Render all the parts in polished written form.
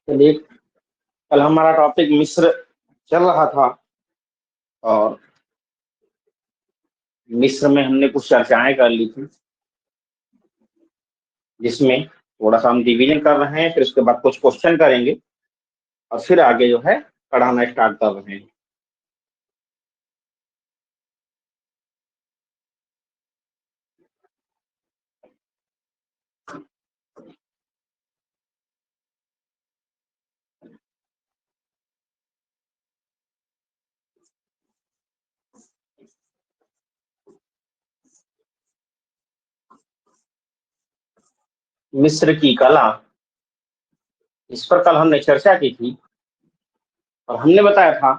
चलिए, कल हमारा टॉपिक मिस्र चल रहा था और मिस्र में हमने कुछ चर्चाएं कर ली थी, जिसमें थोड़ा सा हम रिवीजन कर रहे हैं। फिर उसके बाद कुछ क्वेश्चन करेंगे और फिर आगे जो है पढ़ाना स्टार्ट कर रहे हैं। मिस्र की कला, इस पर कल हमने चर्चा की थी और हमने बताया था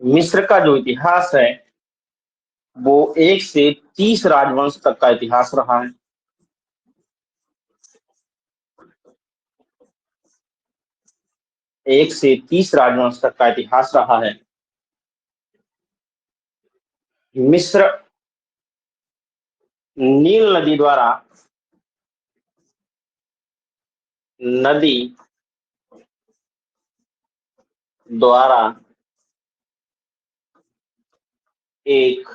मिस्र का जो इतिहास है वो 1 से 30 राजवंश तक का इतिहास रहा है। एक से 30 राजवंश तक का इतिहास रहा है। मिस्र नील नदी द्वारा नदी द्वारा एक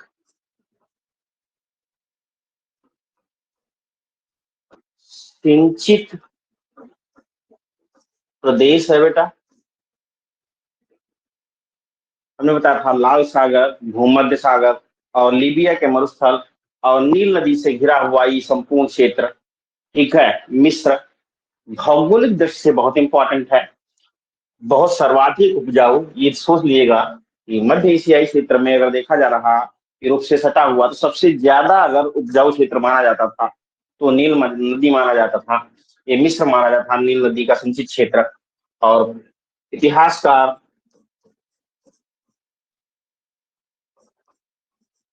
सिंचित प्रदेश है बेटा। हमने बताया था लाल सागर, भूमध्य सागर और लीबिया के मरुस्थल और नील नदी से घिरा हुआ ये संपूर्ण क्षेत्र, ठीक है। मिस्र भौगोलिक दृष्टि से बहुत इंपॉर्टेंट है, बहुत सर्वाधिक उपजाऊ। ये सोच लीजिएगा कि मध्य एशियाई क्षेत्र में अगर देखा जा रहा, यूरोप से सटा हुआ, तो सबसे ज्यादा अगर उपजाऊ क्षेत्र माना जाता था तो नील नदी माना जाता था। ये मिस्र माना जाता था, नील नदी का सिंचित क्षेत्र। और इतिहासकार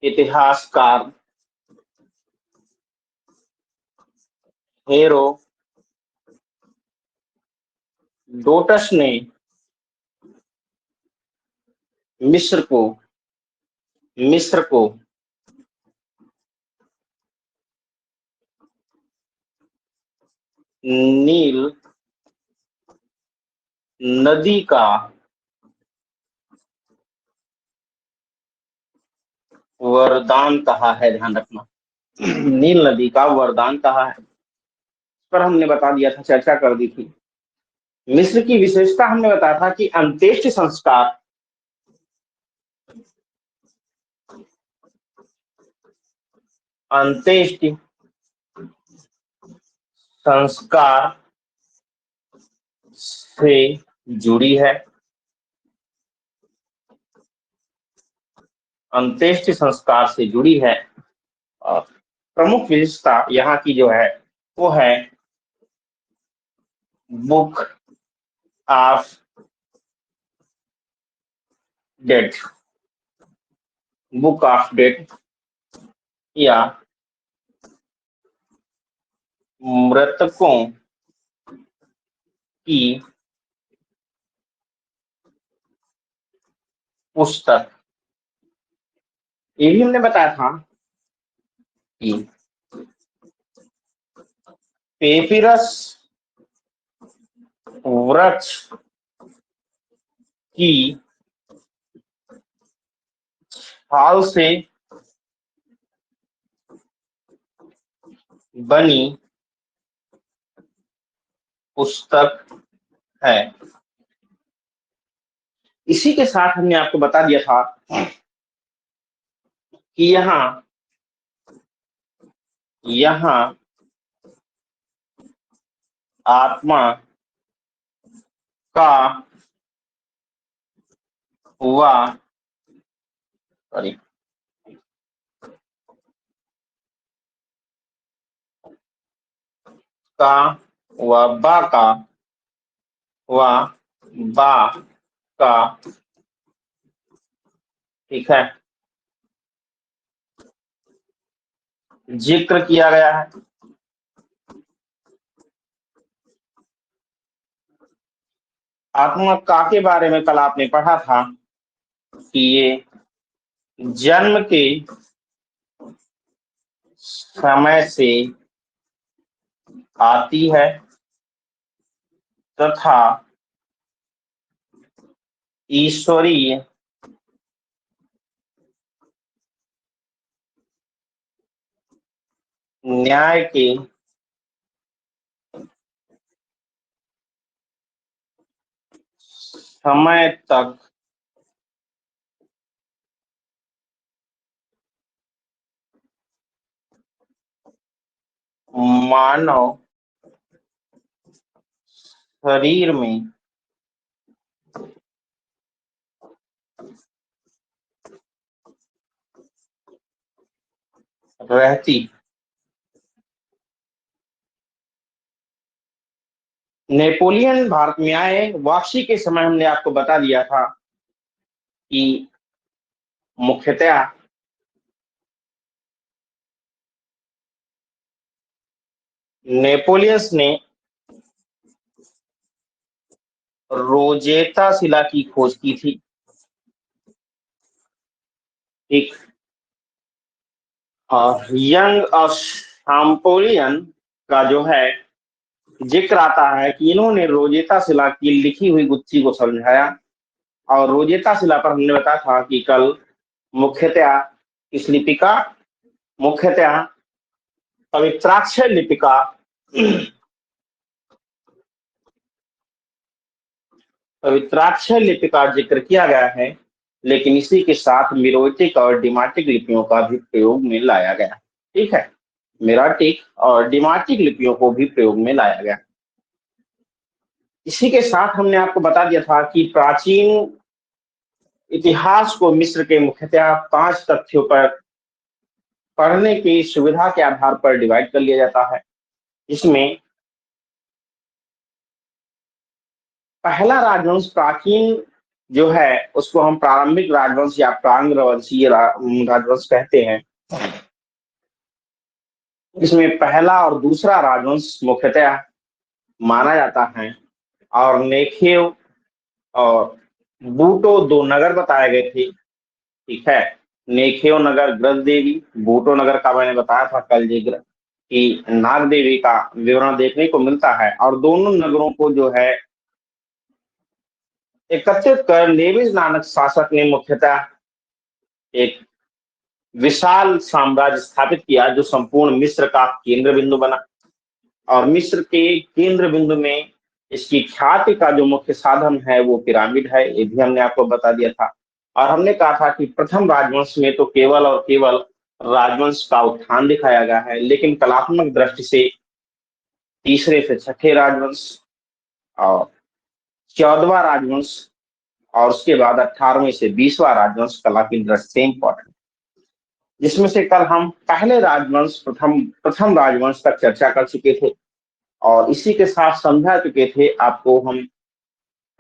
इतिहासकार हेरो डोटस ने मिस्र को मिस्र को नील नदी का वरदान कहा है। ध्यान रखना, नील नदी का वरदान कहा है। इस पर हमने बता दिया था, चर्चा कर दी थी। मिस्र की विशेषता हमने बताया था कि अंत्येष्टि संस्कार अंत्येष्टि संस्कार से जुड़ी है। अंत्येष्टि संस्कार से जुड़ी है। और प्रमुख विशेषता यहाँ की जो है वो है book of death. Book of death या मृतकों की पुस्तक। ये भी हमने बताया था कि पेपिरस वृक्ष की छाल से बनी पुस्तक है। इसी के साथ हमने आपको बता दिया था कि यहाँ यहाँ आत्मा का हुआ सॉरी का व बा का व बा का, ठीक है, जिक्र किया गया है। आत्मा का के बारे में कल आपने पढ़ा था कि ये जन्म के समय से आती है तथा ईश्वरीय न्याय के समय तक मानव शरीर में रहती। नेपोलियन भारत में आए, वापसी के समय हमने आपको बता दिया था कि मुख्यतः नेपोलियस ने रोजेता शिला की खोज की थी। एक यंग और शैम्पोलियन का जो है जिक्र आता है कि इन्होंने रोजेता शिला की लिखी हुई गुत्थी को समझाया। और रोजेता शिला पर हमने बताया था कि कल मुख्यतः इस लिपि का मुख्यतः पवित्राक्षर लिपि का पवित्राक्षर लिपि का जिक्र किया गया है, लेकिन इसी के साथ मिरोटिक और डिमाटिक लिपियों का भी प्रयोग में लाया गया। ठीक है, मिरोटिक और डिमाटिक लिपियों को भी प्रयोग में लाया गया। इसी के साथ हमने आपको बता दिया था कि प्राचीन इतिहास को मिस्र के मुख्यतः 5 तथ्यों पर पढ़ने की सुविधा के आधार पर डिवाइड कर लिया जाता है। इसमें पहला राजवंश प्राचीन जो है उसको हम प्रारंभिक राजवंश या प्रांगवंशीय राजवंश कहते हैं। इसमें पहला और दूसरा राजवंश मुख्यतः माना जाता है। और नेखेव और बूटो 2 नगर बताए गए थे। ठीक है, नेखेव नगर ग्रज देवी, बूटो नगर का मैंने बताया था कल जिक्र कि नाग देवी का विवरण देखने को मिलता है। और दोनों नगरों को जो है एकत्रित कर नेमिज नामक शासक ने मुख्यतः एक विशाल साम्राज्य स्थापित किया जो संपूर्ण मिस्र का केंद्र बिंदु बना। और मिस्र के केंद्र बिंदु में इसकी ख्याति का जो मुख्य साधन है वो पिरामिड है। ये भी हमने आपको बता दिया था। और हमने कहा था कि प्रथम राजवंश में तो केवल और केवल राजवंश का उत्थान दिखाया गया है, लेकिन कलात्मक दृष्टि से तीसरे से छठे राजवंश और 14वां राजवंश और उसके बाद 18वें से 20वां राजवंश कला की दृष्टि से इंपॉर्टेंट, जिसमें से कल हम पहले राजवंश प्रथम प्रथम राजवंश तक चर्चा कर चुके थे। और इसी के साथ समझा चुके थे आपको हम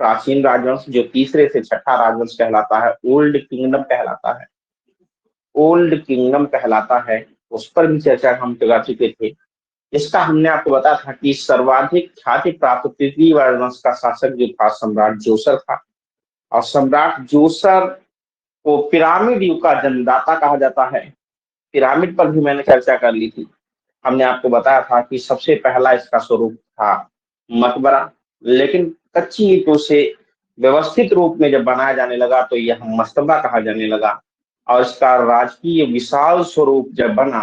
प्राचीन राजवंश जो तीसरे से छठा राजवंश कहलाता है, ओल्ड किंगडम कहलाता है, ओल्ड किंगडम कहलाता है, उस पर भी चर्चा हम कर चुके थे। इसका हमने आपको बताया था कि सर्वाधिक ख्याति प्राप्त तृतीय राजवंश का शासक जो था सम्राट जोसर था। और सम्राट जोसर को पिरामिड युग का जन्मदाता कहा जाता है। पिरामिड पर भी मैंने चर्चा कर ली थी। हमने आपको बताया था कि सबसे पहला इसका स्वरूप था मकबरा, लेकिन कच्ची ईंटों से व्यवस्थित रूप में जब बनाया जाने लगा तो यह मस्तबा कहा जाने लगा। और इसका राजकीय विशाल स्वरूप जब बना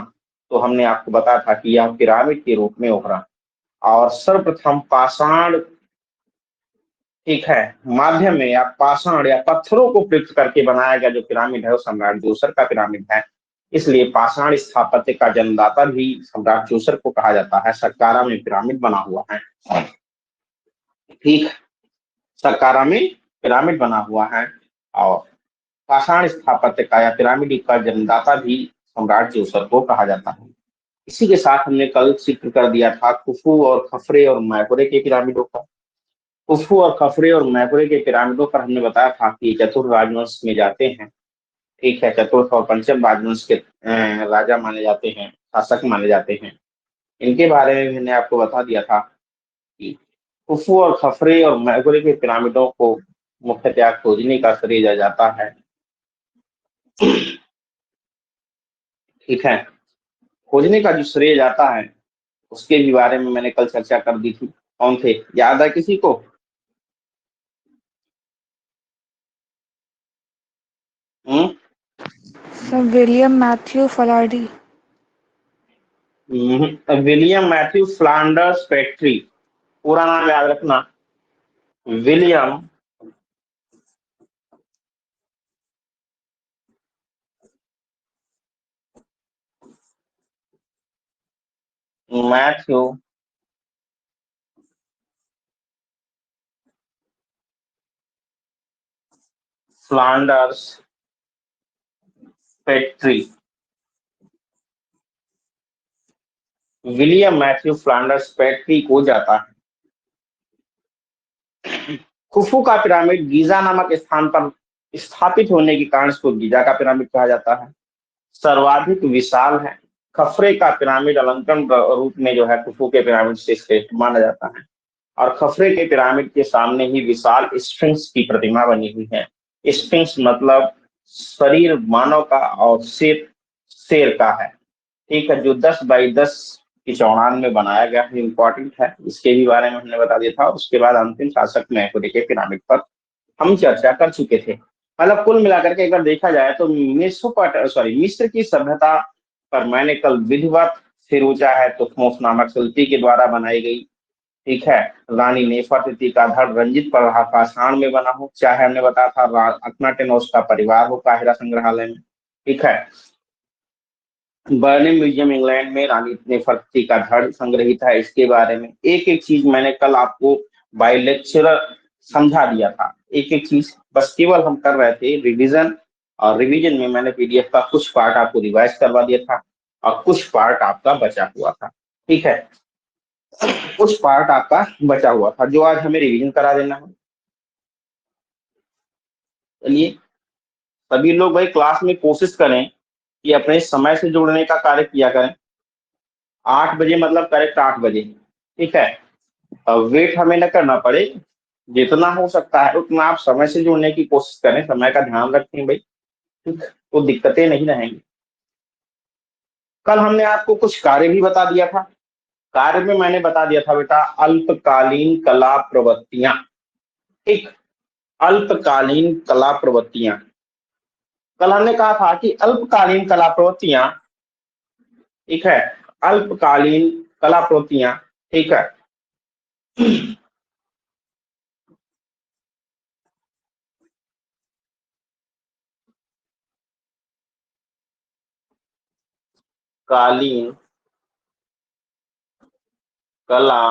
तो हमने आपको बताया था कि यह पिरामिड के रूप में उभरा। और सर्वप्रथम पाषाण, ठीक है, माध्यम में या पाषाण या पत्थरों को प्रयुक्त करके बनाया गया जो पिरामिड है वो सम्राट जोसर का पिरामिड है। इसलिए पाषाण स्थापत्य का जन्मदाता भी सम्राट जोसर को कहा जाता है। सक्कारा में पिरामिड बना हुआ है। ठीक, सक्कारा में पिरामिड बना हुआ है। और पाषाण स्थापत्य का या पिरामिड युग का जन्मदाता भी सम्राट जोसर को कहा जाता है। इसी के साथ हमने कल जिक्र कर दिया था खुफू और खफरे और मैकुरे के पिरामिडों का। खुफू और खफरे और मैकुरे के पिरामिडों पर हमने बताया था कि चतुर्थ राजवंश में जाते हैं। ठीक है, चतुर्थ और पंचम राजवंश के राजा माने जाते हैं, शासक माने जाते हैं। इनके बारे में मैंने आपको बता दिया था कि खुफू और खफरे और मैकुरे के पिरामिडों को मुख्यतः खोजने का श्रेय दिया जाता है। ठीक है, खोजने का जो श्रेय जाता है उसके भी बारे में मैंने कल चर्चा कर दी थी। कौन थे, याद है किसी को? हम्म sir William Matthew Flinders. William Matthew Flinders Petrie, पूरा नाम याद रखना। William Matthew Flinders Petrie. William Matthew Flinders Petrie को जाता है। खुफू का पिरामिड गीजा नामक स्थान पर स्थापित होने के कारण इसको गीजा का पिरामिड कहा जाता है। सर्वाधिक विशाल है। खफरे का पिरामिड अलंकरण रूप में जो है खुफू के पिरामिड से श्रेष्ठ माना जाता है। और खफरे के पिरामिड के सामने ही विशाल स्फिंक्स की प्रतिमा बनी हुई है। स्फिंक्स मतलब शरीर मानव का और शेर शेर का है। ठीक है, जो 10 बाई 10 की चौड़ान में बनाया गया है, इंपॉर्टेंट है, इसके भी बारे में हमने बता दिया था। उसके बाद अंतिम शासक मैकुरी के पिरामिड पर हम चर्चा कर चुके थे। मतलब कुल मिलाकर के अगर देखा जाए तो मिस्र की सभ्यता पर मैंने कल विधिवत फिरोजा है तुथमोस नामक शिल्पी के द्वारा बनाई गई। ठीक है, रानी नेफरतिति का धड़ रंजित पर रहा पाषाण में बना हो, चाहे हमने बताया था अखनाटेन और उसका परिवार हो काहिरा संग्रहालय में। ठीक है, बर्लिन म्यूजियम इंग्लैंड में रानी नेफरती का धड़ संग्रहित है। इसके बारे में एक एक चीज मैंने कल आपको बाय लेक्चरर समझा दिया था। एक एक चीज बस केवल हम कर रहे थे रिवीजन। और रिवीजन में मैंने पीडीएफ का कुछ पार्ट आपको रिवाइज करवा दिया था और कुछ पार्ट आपका बचा हुआ था। ठीक है, कुछ पार्ट आपका बचा हुआ था जो आज हमें रिवीजन करा देना है। चलिए, सभी लोग भाई क्लास में कोशिश करें कि अपने समय से जुड़ने का कार्य किया करें। 8 बजे मतलब करेक्ट 8 बजे। ठीक है, वेट हमें न करना पड़े, जितना हो सकता है उतना आप समय से जुड़ने की कोशिश करें, समय का ध्यान रखें भाई। ठीक, तो दिक्कतें नहीं रहेंगी। कल हमने आपको कुछ कार्य भी बता दिया था। कार्य में मैंने बता दिया था बेटा अल्पकालीन कला प्रवृत्तियां। ठीक, अल्पकालीन कला प्रवृत्तियां। कल हमने कहा था कि अल्पकालीन कला प्रवृत्तियां, ठीक है, अल्पकालीन कला प्रवृत्तियां, ठीक है, कालीन कला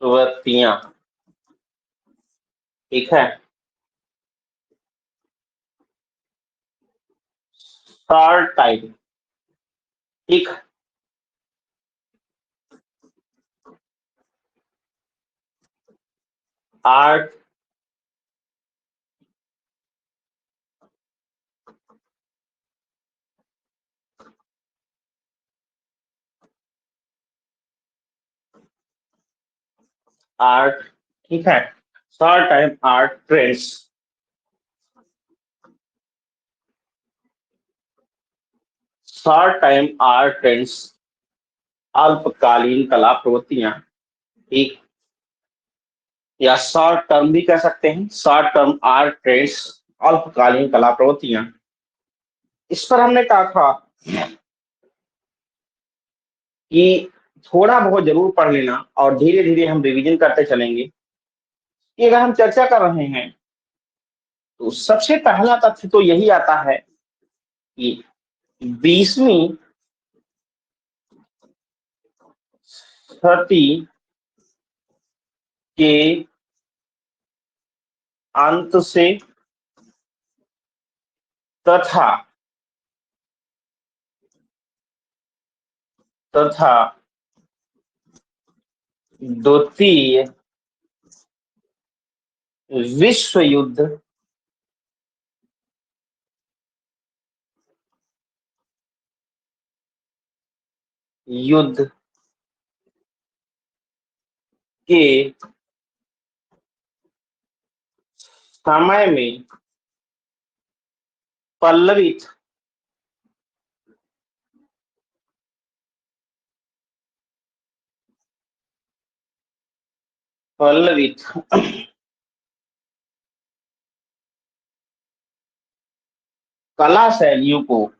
प्रवृत्तियां, ठीक है, शॉर्ट टाइप। ठीक, आर्ट आर्ट, ठीक है, short time art trends. Short time art trends, अल्पकालीन कला प्रवृत्तियां। ठीक, या शॉर्ट टर्म भी कह सकते हैं, शॉर्ट टर्म आर्ट ट्रेंड्स, अल्पकालीन कला प्रवृत्तियां। इस पर हमने कहा था कि थोड़ा बहुत जरूर पढ़ लेना और धीरे धीरे हम रिवीजन करते चलेंगे। कि अगर हम चर्चा कर रहे हैं तो सबसे पहला तथ्य तो यही आता है कि 20वीं शताब्दी के अंत से तथा तथा द्वितीय विश्व युद्ध युद्ध के समय में पल्लवित पल्लवित कला शैलियों को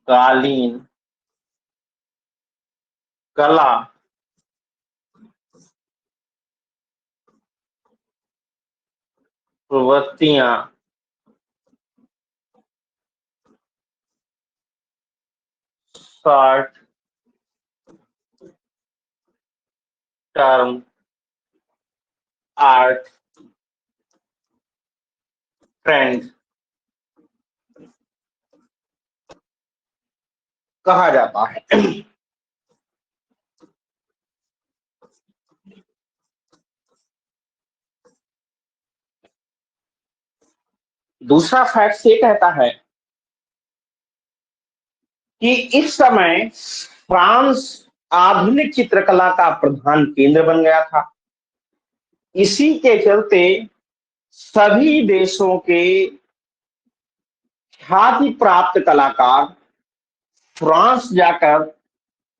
अल्पकालीन कला प्रवृत्तियां शॉर्ट टर्म आर्ट ट्रेंड कहा जाता है। दूसरा फैक्ट ये कहता है कि इस समय फ्रांस आधुनिक चित्रकला का प्रधान केंद्र बन गया था। इसी के चलते सभी देशों के ख्याति प्राप्त कलाकार फ्रांस जाकर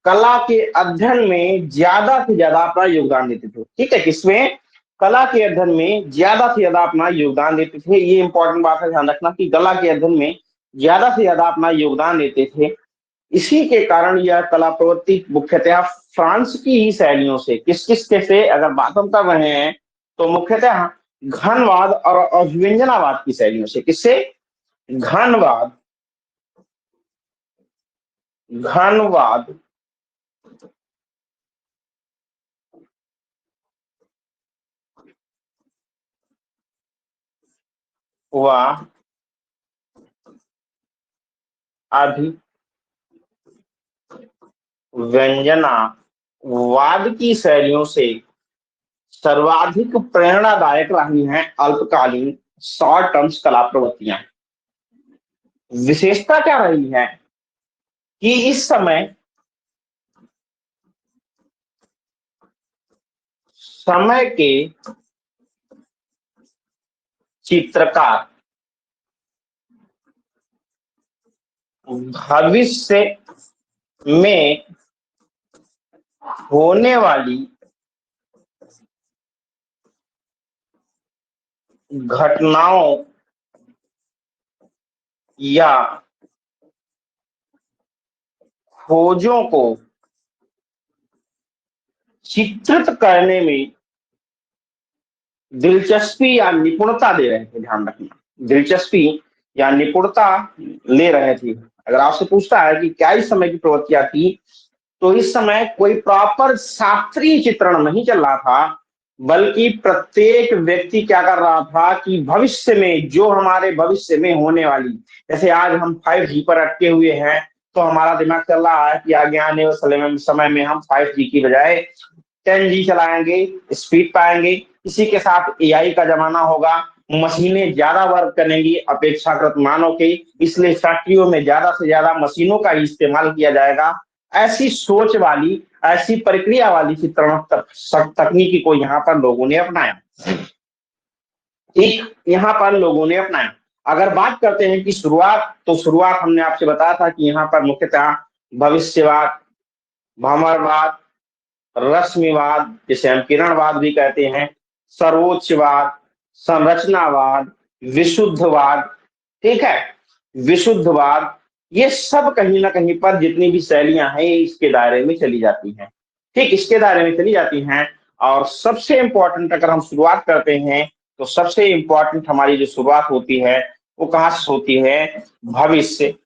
कला के अध्ययन में ज्यादा से ज्यादा अपना योगदान देते थे। ठीक है, किसमें? कला के अध्ययन में ज्यादा से ज्यादा अपना योगदान देते थे। ये इंपॉर्टेंट बात है, ध्यान रखना कि कला के अध्ययन में ज्यादा से ज्यादा अपना योगदान देते थे। इसी के कारण यह कला प्रवृत्ति मुख्यतः फ्रांस की ही शैलियों से, किस किस के से अगर बात हम कर रहे हैं तो मुख्यतः घनवाद और अभिव्यंजनावाद की शैलियों से। किससे? घनवाद व अभिव्यंजनावाद की शैलियों से सर्वाधिक प्रेरणादायक रही हैं अल्पकालीन शॉर्ट टर्म्स कला प्रवृत्तियां। विशेषता क्या रही है कि इस समय के चित्रकार भविष्य में होने वाली घटनाओं या खोजों को चित्रित करने में दिलचस्पी या निपुणता दे रहे थे। ध्यान रखना, दिलचस्पी या निपुणता ले रहे थे। अगर आपसे पूछता है कि क्या इस समय की प्रवृत्तियां थी, तो इस समय कोई प्रॉपर शास्त्रीय चित्रण नहीं चल रहा था, बल्कि प्रत्येक व्यक्ति क्या कर रहा था कि भविष्य में, जो हमारे भविष्य में होने वाली, जैसे आज हम 5G पर अटके हुए हैं, तो हमारा दिमाग चल रहा है कि आगे आने वाले समय में हम 5G की बजाय 10G चलाएंगे, स्पीड पाएंगे। इसी के साथ AI का जमाना होगा, मशीनें ज्यादा वर्क करेंगी अपेक्षाकृत मानव के, इसलिए फैक्ट्रियों में ज्यादा से ज्यादा मशीनों का इस्तेमाल किया जाएगा। ऐसी सोच वाली, ऐसी प्रक्रिया वाली चित्रण तकनीकी को यहाँ पर लोगों ने अपनाया। ठीक, यहाँ पर लोगों ने अपनाया। अगर बात करते हैं कि शुरुआत, तो शुरुआत हमने आपसे बताया था कि यहाँ पर मुख्यतः भविष्यवाद, भंवरवाद, रश्मिवाद, जिसे हम किरणवाद भी कहते हैं, सर्वोच्चवाद, संरचनावाद, विशुद्धवाद, ठीक है, विशुद्धवाद, ये सब कहीं ना कहीं पर जितनी भी शैलियां हैं इसके दायरे में चली जाती हैं। ठीक, इसके दायरे में चली जाती हैं। और सबसे इंपॉर्टेंट अगर हम शुरुआत करते हैं तो सबसे इंपॉर्टेंट हमारी जो शुरुआत होती है वो कहां से होती है? भविष्यवाद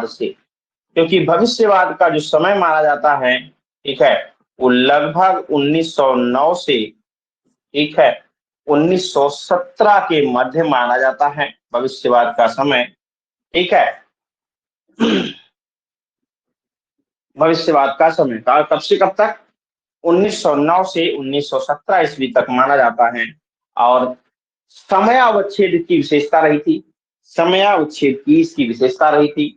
से। क्योंकि भविष्यवाद का जो समय माना जाता है, ठीक है, वो लगभग 1909 से, ठीक है, 1917 के मध्य माना जाता है भविष्यवाद का समय। ठीक है, भविष्यवाद का समय कब से कब तक? 1909 से 1917 ईस्वी तक माना जाता है। और समयावच्छेद की विशेषता रही थी, समयावच्छेद की इसकी विशेषता रही थी।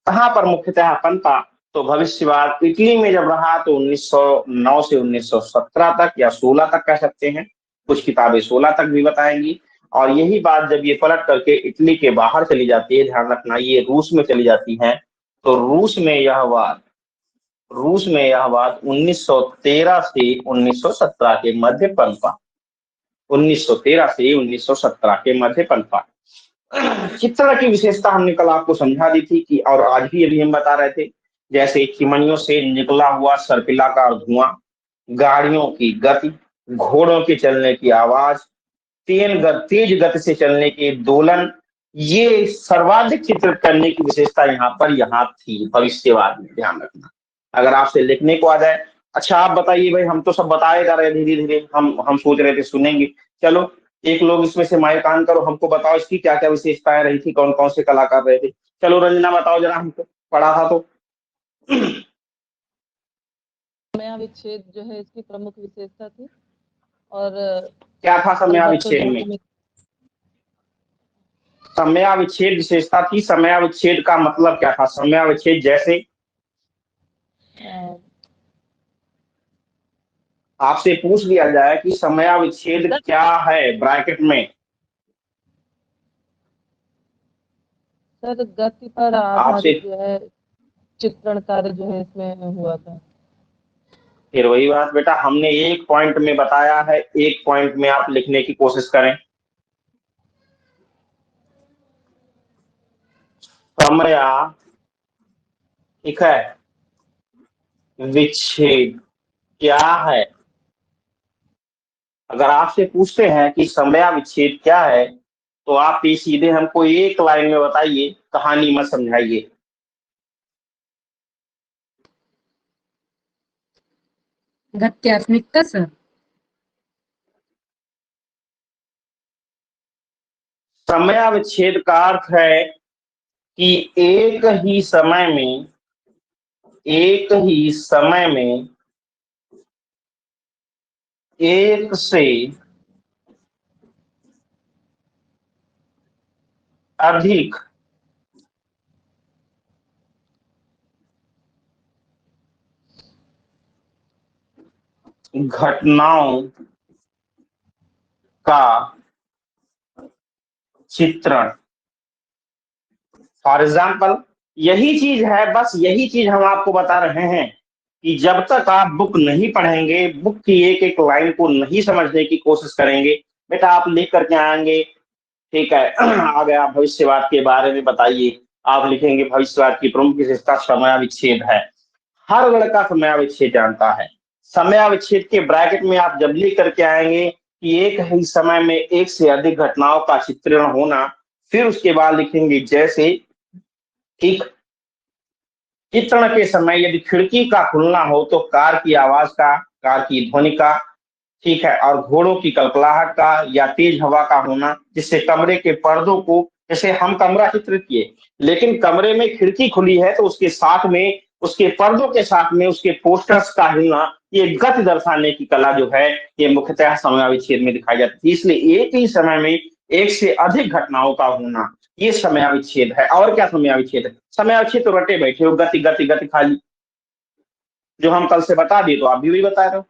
कहां पर मुख्यतः पनपा? तो भविष्यवाद इटली में जब रहा तो 1909 से 1917 तक या 16 तक कह सकते हैं, कुछ किताबें 16 तक भी बताएंगी। और यही बात जब ये पलट करके इटली के बाहर चली जाती है, ध्यान रखना ये रूस में चली जाती है, तो रूस में यह बात 1913 से 1917 के मध्य पनपा। 1913 से 1917 के मध्य पनपा। चित्रण की विशेषता हमने कल आपको समझा दी थी कि, और आज भी अभी हम बता रहे थे, जैसे चिमनियों से निकला हुआ सर्पिलाकार धुआं, गाड़ियों की गति, घोड़ों के चलने की आवाज, तेज गति से चलने के दोलन, ये सर्वाधिक चित्रित करने की विशेषता यहाँ थी भविष्यवाद में। ध्यान रखना, अगर आपसे लिखने को आ जाए, अच्छा आप बताइए भाई, हम तो सब बताए जा रहे धीरे धीरे, हम सोच रहे थे सुनेंगे। चलो एक लोग इसमें से माइक ऑन करो, हमको बताओ इसकी क्या क्या विशेषताएं रही थी, कौन कौन से कलाकार रहे थे। चलो रंजना बताओ जरा, हमको पढ़ा था तो। समयाविच्छेद जो है इसकी प्रमुख विशेषता थी। और क्या था समयाविच्छेद में? समयाविच्छेद विशेषता थी। समयाविच्छेद का मतलब क्या था? समयाविच्छेद जैसे आपसे पूछ लिया जाए कि समयाविच्छेद क्या है, ब्रैकेट में सर गति पर आधारित जो है चित्रण कार्य जो है इसमें हुआ था। फिर वही बात बेटा, हमने एक पॉइंट में बताया है, एक पॉइंट में आप लिखने की कोशिश करें। समया, ठीक है, विच्छेद क्या है? अगर आपसे पूछते हैं कि समयाविच्छेद क्या है, तो आप ये सीधे हमको एक लाइन में बताइए, कहानी मत समझाइए। गत्यात्मिकता सर। समयाविच्छेद का अर्थ है कि एक ही समय में एक से अधिक घटनाओं का चित्रण। फॉर एग्जाम्पल यही चीज है, बस यही चीज हम आपको बता रहे हैं कि जब तक आप बुक नहीं पढ़ेंगे, बुक की एक एक लाइन को नहीं समझने की कोशिश करेंगे, बेटा आप लिख करके आएंगे, ठीक है, आ गया भविष्यवाद के बारे में बताइए, आप लिखेंगे भविष्यवाद की प्रमुख विशेषता समयाविच्छेद है। हर लड़का समयाविच्छेद जानता है। समयाविच्छेद के ब्रैकेट में आप जब लिख करके आएंगे कि एक ही समय में एक से अधिक घटनाओं का चित्रण होना, फिर उसके बाद लिखेंगे जैसे, ठीक, चित्रण के समय यदि खिड़की का खुलना हो तो कार की आवाज का, कार की ध्वनि का, ठीक है, और घोड़ों की कलकलाहट का या तेज हवा का होना, जिससे कमरे के पर्दों को, जैसे हम कमरा चित्रित किए, लेकिन कमरे में खिड़की खुली है तो उसके साथ में, उसके पर्दों के साथ में उसके पोस्टर्स का हिलना, ये गति दर्शाने की कला जो है, ये मुख्यतः समयाविच्छेद में दिखाई जाती है। इसलिए एक ही समय में एक से अधिक घटनाओं का होना, ये समयाविच्छेद है। और क्या समयाविच्छेद है? समयाविच्छेद तो रटे बैठे हो, गति गति गति खाली, जो हम कल से बता दिए तो आप भी वही बता रहे हो,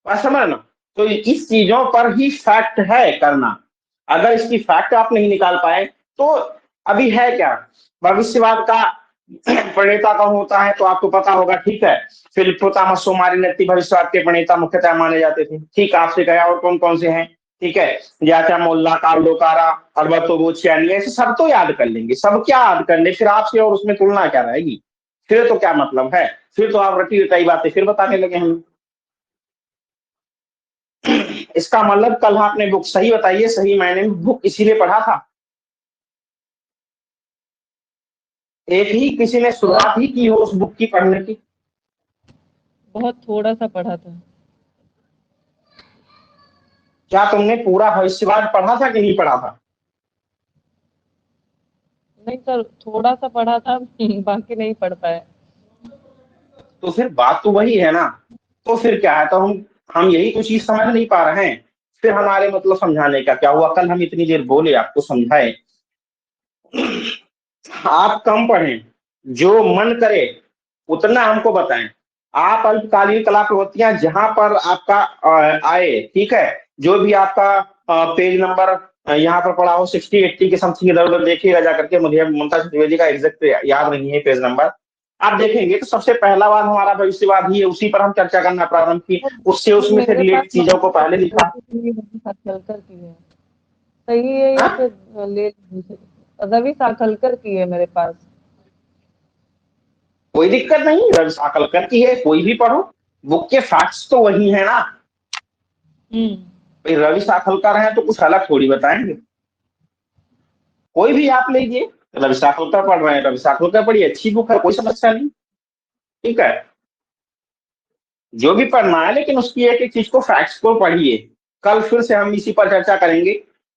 बात समझ ना। तो इस चीजों पर ही फैक्ट है करना। अगर इसकी फैक्ट आप नहीं निकाल पाए तो अभी है क्या, भविष्यवाद का प्रणेता कौन होता है तो आपको पता होगा, ठीक है, फिलिप्पो थॉमस सोमारिनेटी भविष्यवाद के प्रणेता मुख्यतः माने जाते थे। ठीक, आपसे कहा और कौन कौन से हैं, ठीक है, याचा मोल्ला, कार्लो कारा, अल्बर्टो बोचियानी, ऐसे सब तो याद कर लेंगे, सब क्या याद कर ले, फिर आपसे और उसमें तुलना क्या रहेगी, फिर तो क्या मतलब है, फिर तो आप रटी रटाई बातें फिर बताने लगे हमें। इसका मतलब कल आपने बुक सही बताइए, सही मायने में बुक इसीलिए पढ़ा था, एक ही किसी ने शुरुआत ही की हो उस बुक की पढ़ने की? बहुत थोड़ा सा पढ़ा था। क्या तुमने पूरा भविष्यवाद पढ़ा था कि नहीं पढ़ा था? नहीं सर, थोड़ा सा पढ़ा था, बाकी नहीं पढ़ पाया। तो फिर बात तो वही है ना, तो फिर क्या है, तो हम यही तो चीज समझ नहीं पा रहे हैं, फिर हमारे मतलब समझाने का क्या हुआ? कल हम इतनी देर बोले, आपको समझाए, आप कम पढ़ें, जो मन करे उतना हमको बताएं। आप अल्पकालीन कला प्रवृत्तियां जहां पर आपका आए, ठीक है, जो भी आपका पेज नंबर यहाँ पर पड़ा हो 60-80 के समथिंग, इधर उधर देखिएगा जाकर के, मुझे ममता चतुर्वेदी का एग्जैक्ट याद नहीं है पेज नंबर। आप देखेंगे तो सबसे पहला वाद हमारा भविष्यवाद ही है, उसी पर हम चर्चा करना प्रारंभ की, उससे उसमें से मेरे पास रिलेटेड चीजों को पहले लिखा। रवि साखलकर की है, सही है या हाँ? फिर ले रवि साखलकर की है मेरे पास। कोई दिक्कत नहीं, रवि साखलकर की है, कोई भी पढ़ो, बुक के फैक्ट्स तो वही है ना। भाई रवि साखलकर है तो कुछ अलग थोड़ी बताएंगे। कोई भी आप लीजिए, रवि साखलकर पढ़ रहे हैं, रवि साखलकर पढ़िए, अच्छी बुक है, कोई समस्या नहीं। ठीक है, जो भी पढ़ना है, लेकिन उसकी एक एक चीज को, फैक्ट्स को पढ़िए। कल फिर से हम इसी पर चर्चा करेंगे।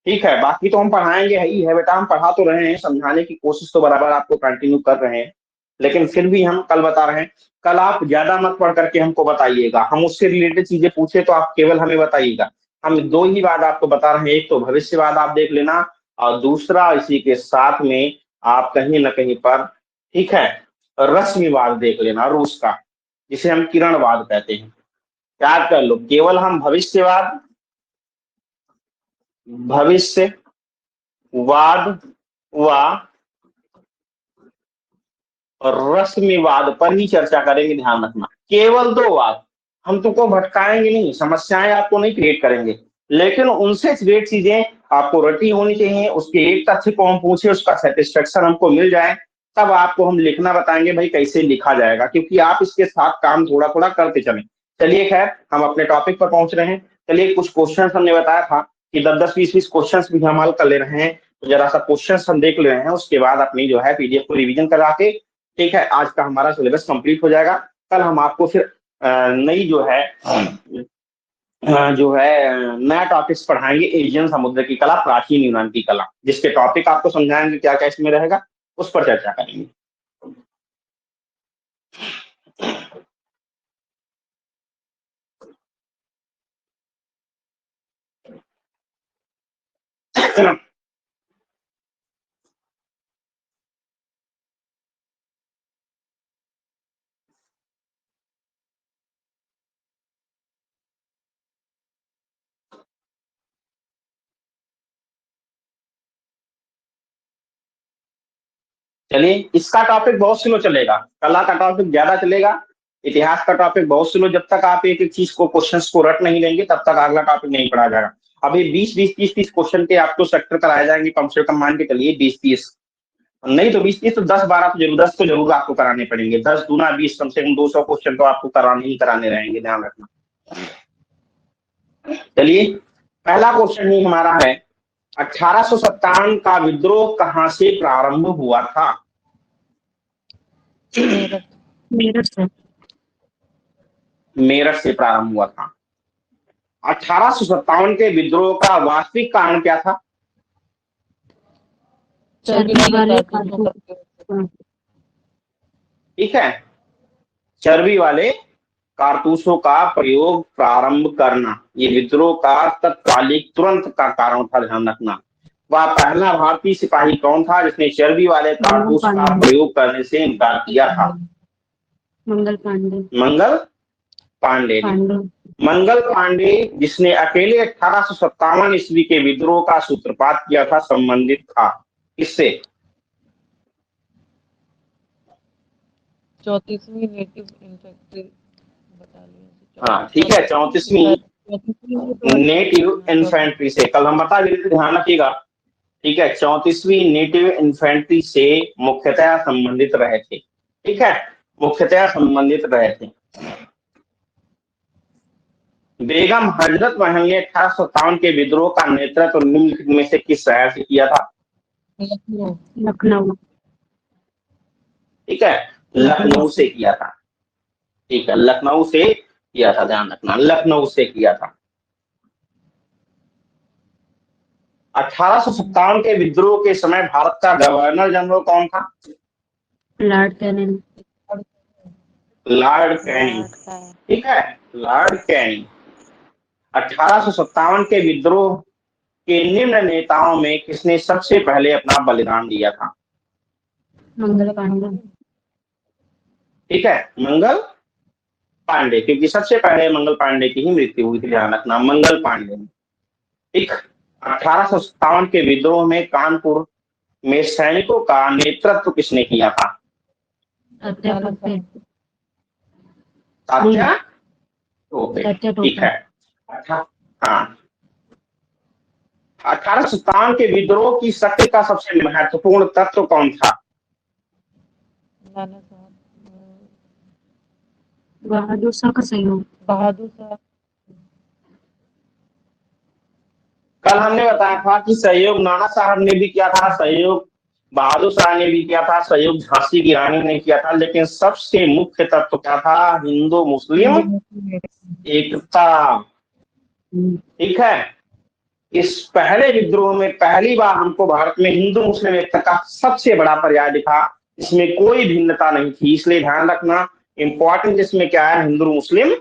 ठीक है, बाकी तो हम पढ़ाएंगे ही है बेटा, हम पढ़ा तो रहे हैं, समझाने की कोशिश तो बराबर आपको कंटिन्यू कर रहे हैं, लेकिन फिर भी हम कल बता रहे हैं, कल आप ज्यादा मत पढ़ करके हमको बताइएगा, हम उससे रिलेटेड चीजें पूछे तो आप केवल हमें बताइएगा। हम दो ही बात आपको बता रहे हैं, एक तो भविष्यवाद आप देख लेना, और दूसरा इसी के साथ में आप कहीं ना कहीं पर, ठीक है, रश्मिवाद देख लेना, रूस का, जिसे हम किरणवाद कहते हैं। याद कर लो, केवल हम भविष्यवाद, भविष्यवाद व रश्मिवाद पर ही चर्चा करेंगे, ध्यान रखना, केवल दो वाद। हम तुमको भटकाएंगे नहीं, समस्याएं आपको नहीं क्रिएट करेंगे, लेकिन उनसे रिलेटेड चीजें आपको रटी होनी चाहिए, उसके एक तथ्य को हम पूछे, उसका सेटिस्फेक्शन हमको मिल जाए, तब आपको हम लिखना बताएंगे भाई कैसे लिखा जाएगा, क्योंकि आप इसके साथ काम थोड़ा थोड़ा करते चले। चलिए खैर, हम अपने टॉपिक पर पहुंच रहे हैं। चलिए, कुछ क्वेश्चन हमने बताया था कि 10-10, 20-20 क्वेश्चन भी हम हल कर ले रहे हैं, तो जरा सा क्वेश्चन हम देख ले रहे हैं, उसके बाद अपनी जो है पीडीएफ को रिवीजन करा के, ठीक है, आज का हमारा सिलेबस कंप्लीट हो जाएगा। कल हम आपको फिर नई जो है नया टॉपिक्स पढ़ाएंगे, एशियन समुद्र की कला, प्राचीन यूनान की कला, जिसके टॉपिक आपको समझाएंगे क्या क्या इसमें रहेगा, उस पर चर्चा करेंगे। चलिए, इसका टॉपिक बहुत स्लो चलेगा, कला का टॉपिक ज्यादा चलेगा, इतिहास का टॉपिक बहुत स्लो, जब तक आप एक एक चीज को, क्वेश्चंस को रट नहीं लेंगे, तब तक अगला टॉपिक नहीं पढ़ा जाएगा। अभी 20-20, 30-30 क्वेश्चन के आपको सेक्टर कराए जाएंगे, कम से कम मान के चलिए 20-30, नहीं तो 20-30 तो 10-12 तो जरूर, 10 तो जरूर आपको कराने पड़ेंगे, 10 दूना 20, कम से कम 200 क्वेश्चन तो आपको कराने ही कराने रहेंगे, ध्यान रखना। चलिए, पहला क्वेश्चन ही हमारा है, 1857 का विद्रोह कहां से प्रारंभ हुआ था? मेरठ से प्रारंभ हुआ था। 1857 के विद्रोह का वास्तविक कारण क्या था? ठीक है, चर्बी वाले कारतूसों का प्रयोग प्रारंभ करना, ये विद्रोह का तत्कालिक तुरंत का कारण था, ध्यान रखना। वह पहला भारतीय सिपाही कौन था जिसने चर्बी वाले कारतूस का प्रयोग करने से इनकार किया था? मंगल पांडे। मंगल पांडे। मंगल पांडे, जिसने अकेले 1857 ईस्वी के विद्रोह का सूत्रपात किया था, संबंधित था किससे? 34वीं नेटिव इन्फेंट्री बटालियन। हाँ ठीक है, 34वीं नेटिव इन्फेंट्री से, कल हम बता रहे थे, ध्यान रखिएगा। ठीक है, 34वीं नेटिव इन्फेंट्री से मुख्यतः संबंधित रहे थे। ठीक है, मुख्यतः संबंधित रहे थे। बेगम हजरत महल ने 1857 के विद्रोह का नेतृत्व निम्नलिखित में से किस शहर से किया था? लखनऊ। ठीक है, लखनऊ से किया था। ठीक है, लखनऊ से किया था, ध्यान रखना, लखनऊ से किया था। 1857 के विद्रोह के समय भारत का गवर्नर जनरल कौन था? Lord Canning. Lord Canning. ठीक है, लॉर्ड कैनिंग। 1857 के विद्रोह के निम्न नेताओं में किसने सबसे पहले अपना बलिदान दिया था? मंगल पांडे। ठीक है, मंगल पांडे, क्योंकि सबसे पहले मंगल पांडे की ही मृत्यु हुई थी, ध्यान रखना, मंगल पांडे। ठीक, 1857 के विद्रोह में कानपुर में सैनिकों का नेतृत्व किसने किया था? तात्या टोपे। तात्या टोपे। तात्या ठीक टोपे। है। हाँ, 1857 के विद्रोह की शक्ति का सबसे महत्वपूर्ण तत्व कौन था? नाना साहब, बहादुर शाह का सहयोग। बहादुर साहब। कल हमने बताया था कि सहयोग नाना साहब ने भी किया था, सहयोग बहादुर शाह ने भी किया था, सहयोग झांसी की रानी ने किया था, लेकिन सबसे मुख्य तत्व क्या था? हिंदू मुस्लिम एकता। ठीक है। इस पहले विद्रोह में पहली बार हमको भारत में हिंदू मुस्लिम एकता का सबसे बड़ा पर्याय दिखा। इसमें कोई भिन्नता नहीं थी, इसलिए ध्यान रखना इंपॉर्टेंट इसमें क्या है? हिंदू मुस्लिम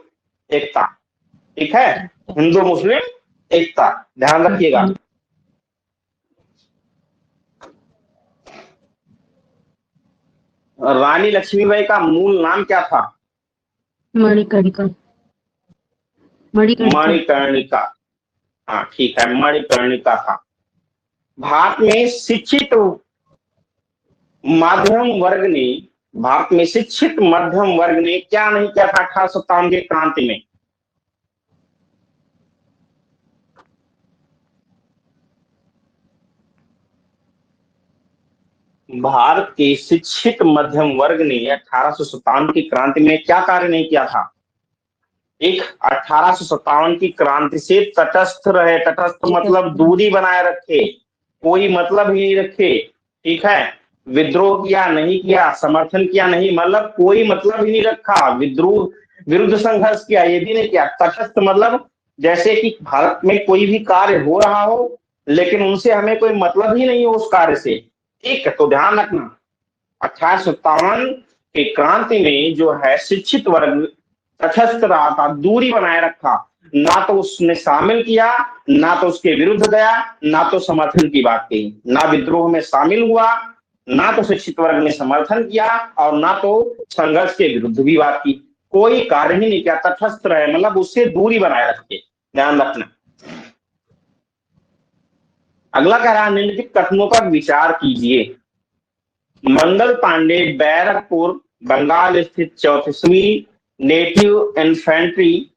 एकता। ठीक है, हिंदू मुस्लिम एकता, ध्यान रखिएगा। रानी लक्ष्मीबाई का मूल नाम क्या था? मणिकर्णिका। मणिकर्णिका। हाँ ठीक है, मणिकर्णिका था। भारत में शिक्षित मध्यम वर्ग ने क्या नहीं किया था 1857 के क्रांति में? भारत के शिक्षित मध्यम वर्ग ने 1857 की क्रांति में क्या कार्य नहीं किया था? एक 1857 की क्रांति से तटस्थ रहे। तटस्थ मतलब दूरी बनाए रखे, कोई मतलब ही नहीं रखे। ठीक है, विद्रोह किया नहीं किया, समर्थन किया नहीं, मतलब कोई मतलब ही नहीं रखा। विद्रोह विरुद्ध संघर्ष किया ये भी नहीं किया। तटस्थ मतलब जैसे कि भारत में कोई भी कार्य हो रहा हो लेकिन उनसे हमें कोई मतलब ही नहीं हो उस कार्य से। ठीक है, तो ध्यान रखना 1857 की क्रांति में जो है शिक्षित वर्ग तटस्थ रहा था, दूरी बनाए रखा, ना तो उसने शामिल किया, ना तो उसके विरुद्ध गया, ना तो समर्थन की बात कही। ना विद्रोह में शामिल हुआ, ना तो शिक्षित वर्ग ने समर्थन किया, और ना तो संघर्ष के विरुद्ध भी बात की। कोई कार्य ही नहीं किया, तटस्थ रहे, मतलब उससे दूरी बनाए रखे। ध्यान रखना। अगला कह रहा है निम्नलिखित कथनों पर विचार कीजिए। मंगल पांडे बैरकपुर बंगाल स्थित 34वीं नेटिव इन्फेंट्री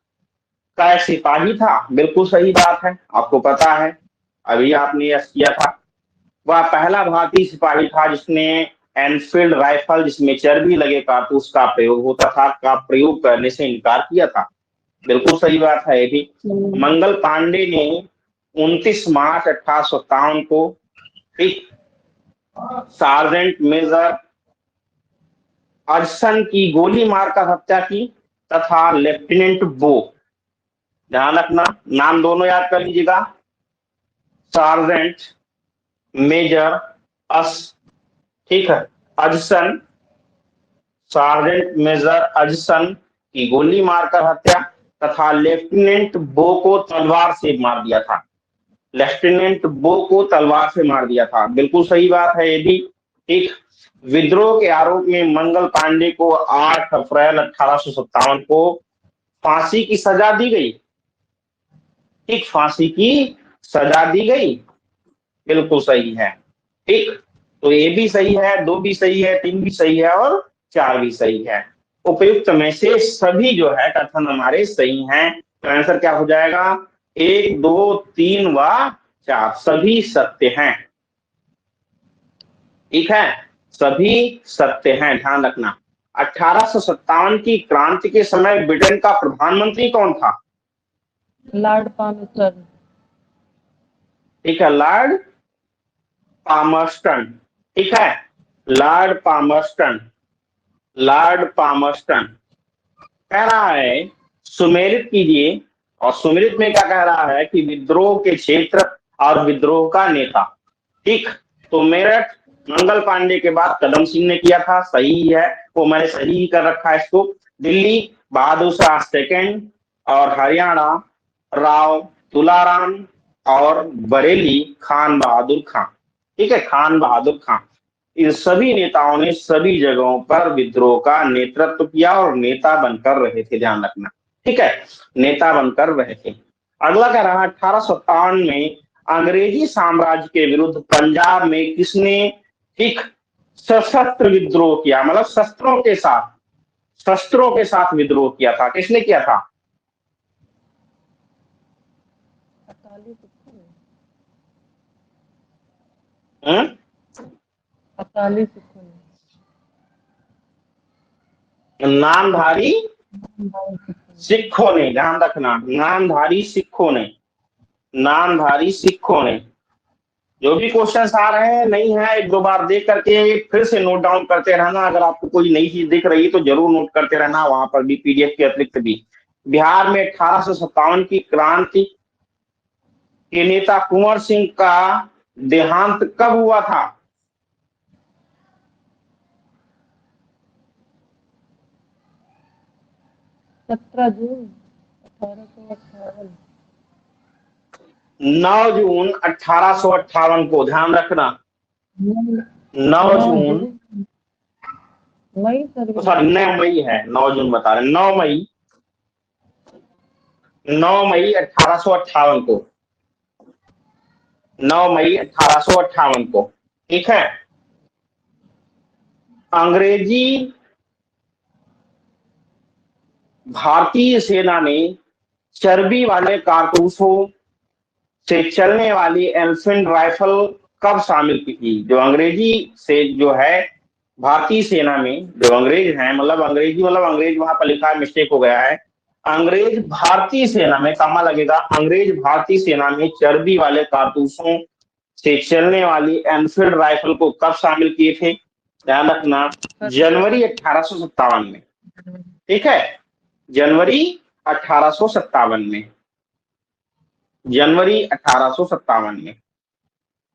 का सिपाही था। बिल्कुल सही बात है, आपको पता है, अभी आपने यस किया था। वह पहला भारतीय सिपाही था जिसने एनफील्ड राइफल जिसमें चर्बी लगे कारतूस का प्रयोग होता था का प्रयोग करने से इनकार किया था। बिल्कुल सही बात है ये भी। मंगल पांडे ने 29 मार्च 1857 को सार्जेंट मेजर अजसन की गोली मारकर हत्या की तथा लेफ्टिनेंट बो, ध्यान रखना नाम दोनों याद कर लीजिएगा, सार्जेंट मेजर ठीक है, अजसन, सार्जेंट मेजर अजसन की गोली मारकर हत्या तथा लेफ्टिनेंट बो को तलवार से मार दिया था। लेफ्टिनेंट बो को तलवार से मार दिया था। बिल्कुल सही बात है ये भी। ठीक, विद्रोह के आरोप में मंगल पांडे को 8 अप्रैल 1857 को फांसी की सजा दी गई। ठीक, फांसी की सजा दी गई। बिल्कुल सही है। ठीक, तो ये भी सही है, 2 भी सही है, 3 भी सही है और 4 भी सही है। उपयुक्त में से सभी जो है कथन हमारे सही हैं। तो आंसर क्या हो जाएगा? 1, 2, 3 व 4 सभी सत्य हैं। ठीक है, सभी सत्य हैं, ध्यान रखना। 1857 की क्रांति के समय ब्रिटेन का प्रधानमंत्री कौन था? Lord Palmerston. ठीक है, लॉर्ड पामस्टन। ठीक है, लॉर्ड पामस्टन। लॉर्ड पामस्टन कह रहा है सुमेलित कीजिए, और सुमेलित में क्या कह रहा है कि विद्रोह के क्षेत्र और विद्रोह का नेता। ठीक, तो मेरठ मंगल पांडे के बाद कदम सिंह ने किया था, सही है, वो मैंने सही ही कर रखा है इसको। दिल्ली बहादुर शाह सेकंड, और हरियाणा राव तुलाराम, और बरेली खान बहादुर खान। ठीक है, खान बहादुर खान। इन सभी नेताओं ने सभी जगहों पर विद्रोह का नेतृत्व किया और नेता बनकर रहे थे, ध्यान रखना। ठीक है, नेता बनकर रहे थे। अगला कह रहा 1857 में अंग्रेजी साम्राज्य के विरुद्ध पंजाब में किसने एक सशस्त्र विद्रोह किया, मतलब शस्त्रों के साथ विद्रोह किया था? किसने किया था? अकाली सिखों ने। हम्म? अकाली सिखों ने। नामधारी सिखों ने, ध्यान रखना, नामधारी सिखों ने। जो भी क्वेश्चंस आ रहे हैं नहीं है, एक दो बार देख करके फिर से नोट डाउन करते रहना। अगर आपको कोई नई चीज दिख रही है तो जरूर नोट करते रहना, वहां पर भी पीडीएफ के अतिरिक्त भी। बिहार में 1857 की क्रांति के नेता कुंवर सिंह का देहांत कब हुआ था? 17 जून 1858। 9 जून 1858 को, ध्यान रखना, 9 जून, मई सर, सॉरी 9 मई है, 9 जून बता रहे, 9 मई 1858 को, 9 मई 1858 को, ठीक है। अंग्रेजी भारतीय सेना ने चर्बी वाले कारतूसों से चलने वाली एनफील्ड राइफल कब शामिल की थी? जो अंग्रेजी से जो है भारतीय सेना में, जो अंग्रेज हैं, मतलब अंग्रेज वहां पर लिखा है, मिस्टेक हो गया है। अंग्रेज भारतीय सेना में, कमा लगेगा, अंग्रेज भारतीय सेना में चर्बी वाले कारतूसों से चलने वाली एनफील्ड राइफल को कब शामिल किए थे? ध्यान रखना, जनवरी 1857 में, ठीक है, जनवरी 1857 में, जनवरी 1857 में।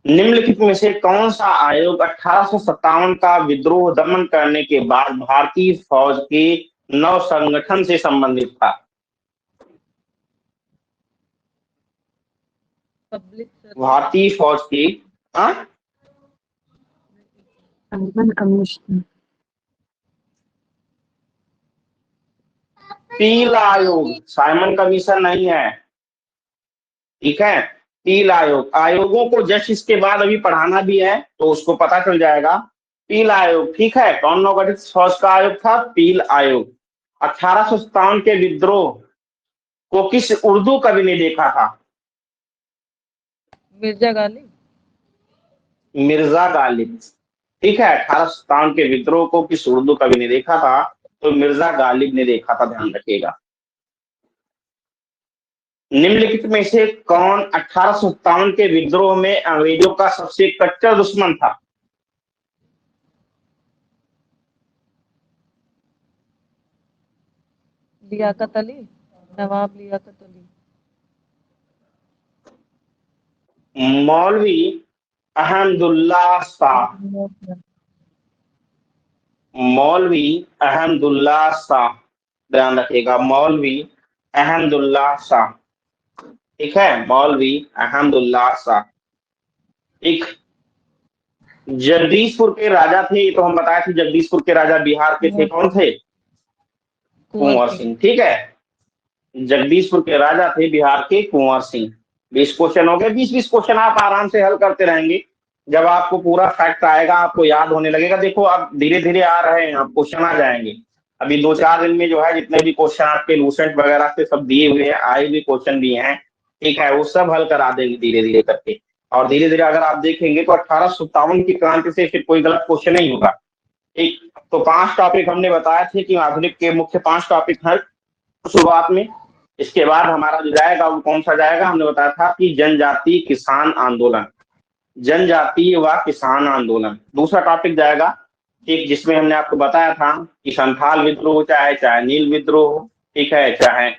निम्नलिखित में से कौन सा आयोग 1857 का विद्रोह दमन करने के बाद भारतीय फौज के नव संगठन से संबंधित था? भारतीय फौज की कमीशन। पील आयोग, साइमन कमीशन नहीं है, ठीक है। पील आयोग, आयोगों को जस्ट इसके बाद अभी पढ़ाना भी है तो उसको पता चल जाएगा। पील आयोग, ठीक है, कौन नवगठित फौज का आयोग था? पील आयोग। 1857 के विद्रोह को किस उर्दू कवि ने देखा था? मिर्जा गालिब। मिर्जा गालिब, ठीक है। 1857 के विद्रोह को किस उर्दू कवि ने देखा था? तो मिर्जा गालिब ने देखा था, ध्यान रखिएगा। निम्नलिखित में से कौन 1857 के विद्रोह में अंग्रेजों का सबसे कट्टर दुश्मन था? लियाकत अली, नवाब लियाकत अली। मौलवी अहमदुल्ला शाह, मौलवी अहमदुल्ला शाह, ध्यान रखिएगा, मौलवी अहमदुल्ला शाह, ठीक है, मौलवी अहमदुल्ला शाह। एक जगदीशपुर के राजा थे, तो हम बताए थे जगदीशपुर के राजा बिहार के थे, कौन थे? कुंवर सिंह, ठीक है। जगदीशपुर के राजा थे बिहार के कुंवर सिंह। 20 क्वेश्चन हो गए, 20 क्वेश्चन आप आराम से हल करते रहेंगे। जब आपको पूरा फैक्ट आएगा, आपको याद होने लगेगा। देखो अब धीरे धीरे आ रहे हैं, अब क्वेश्चन आ जाएंगे। अभी 2-4 दिन में जो है जितने भी क्वेश्चन आपके लूसेंट वगैरह से सब दिए हुए हैं, आए हुए क्वेश्चन भी हैं, ठीक है, वो सब हल करा देंगे धीरे धीरे करके। और धीरे धीरे अगर आप देखेंगे तो 1857 की क्रांति से फिर कोई गलत क्वेश्चन नहीं होगा। एक तो 5 टॉपिक हमने बताए थे कि आधुनिक के मुख्य 5 टॉपिक हैं शुरुआत में। इसके बाद हमारा जो जाएगा वो कौन सा जाएगा? हमने बताया था कि जनजातीय किसान आंदोलन, जनजातीय व किसान आंदोलन। दूसरा टॉपिक जाएगा, ठीक, जिसमें हमने आपको बताया था कि संथाल विद्रोह, चाहे नील विद्रोह, ठीक है, चाहे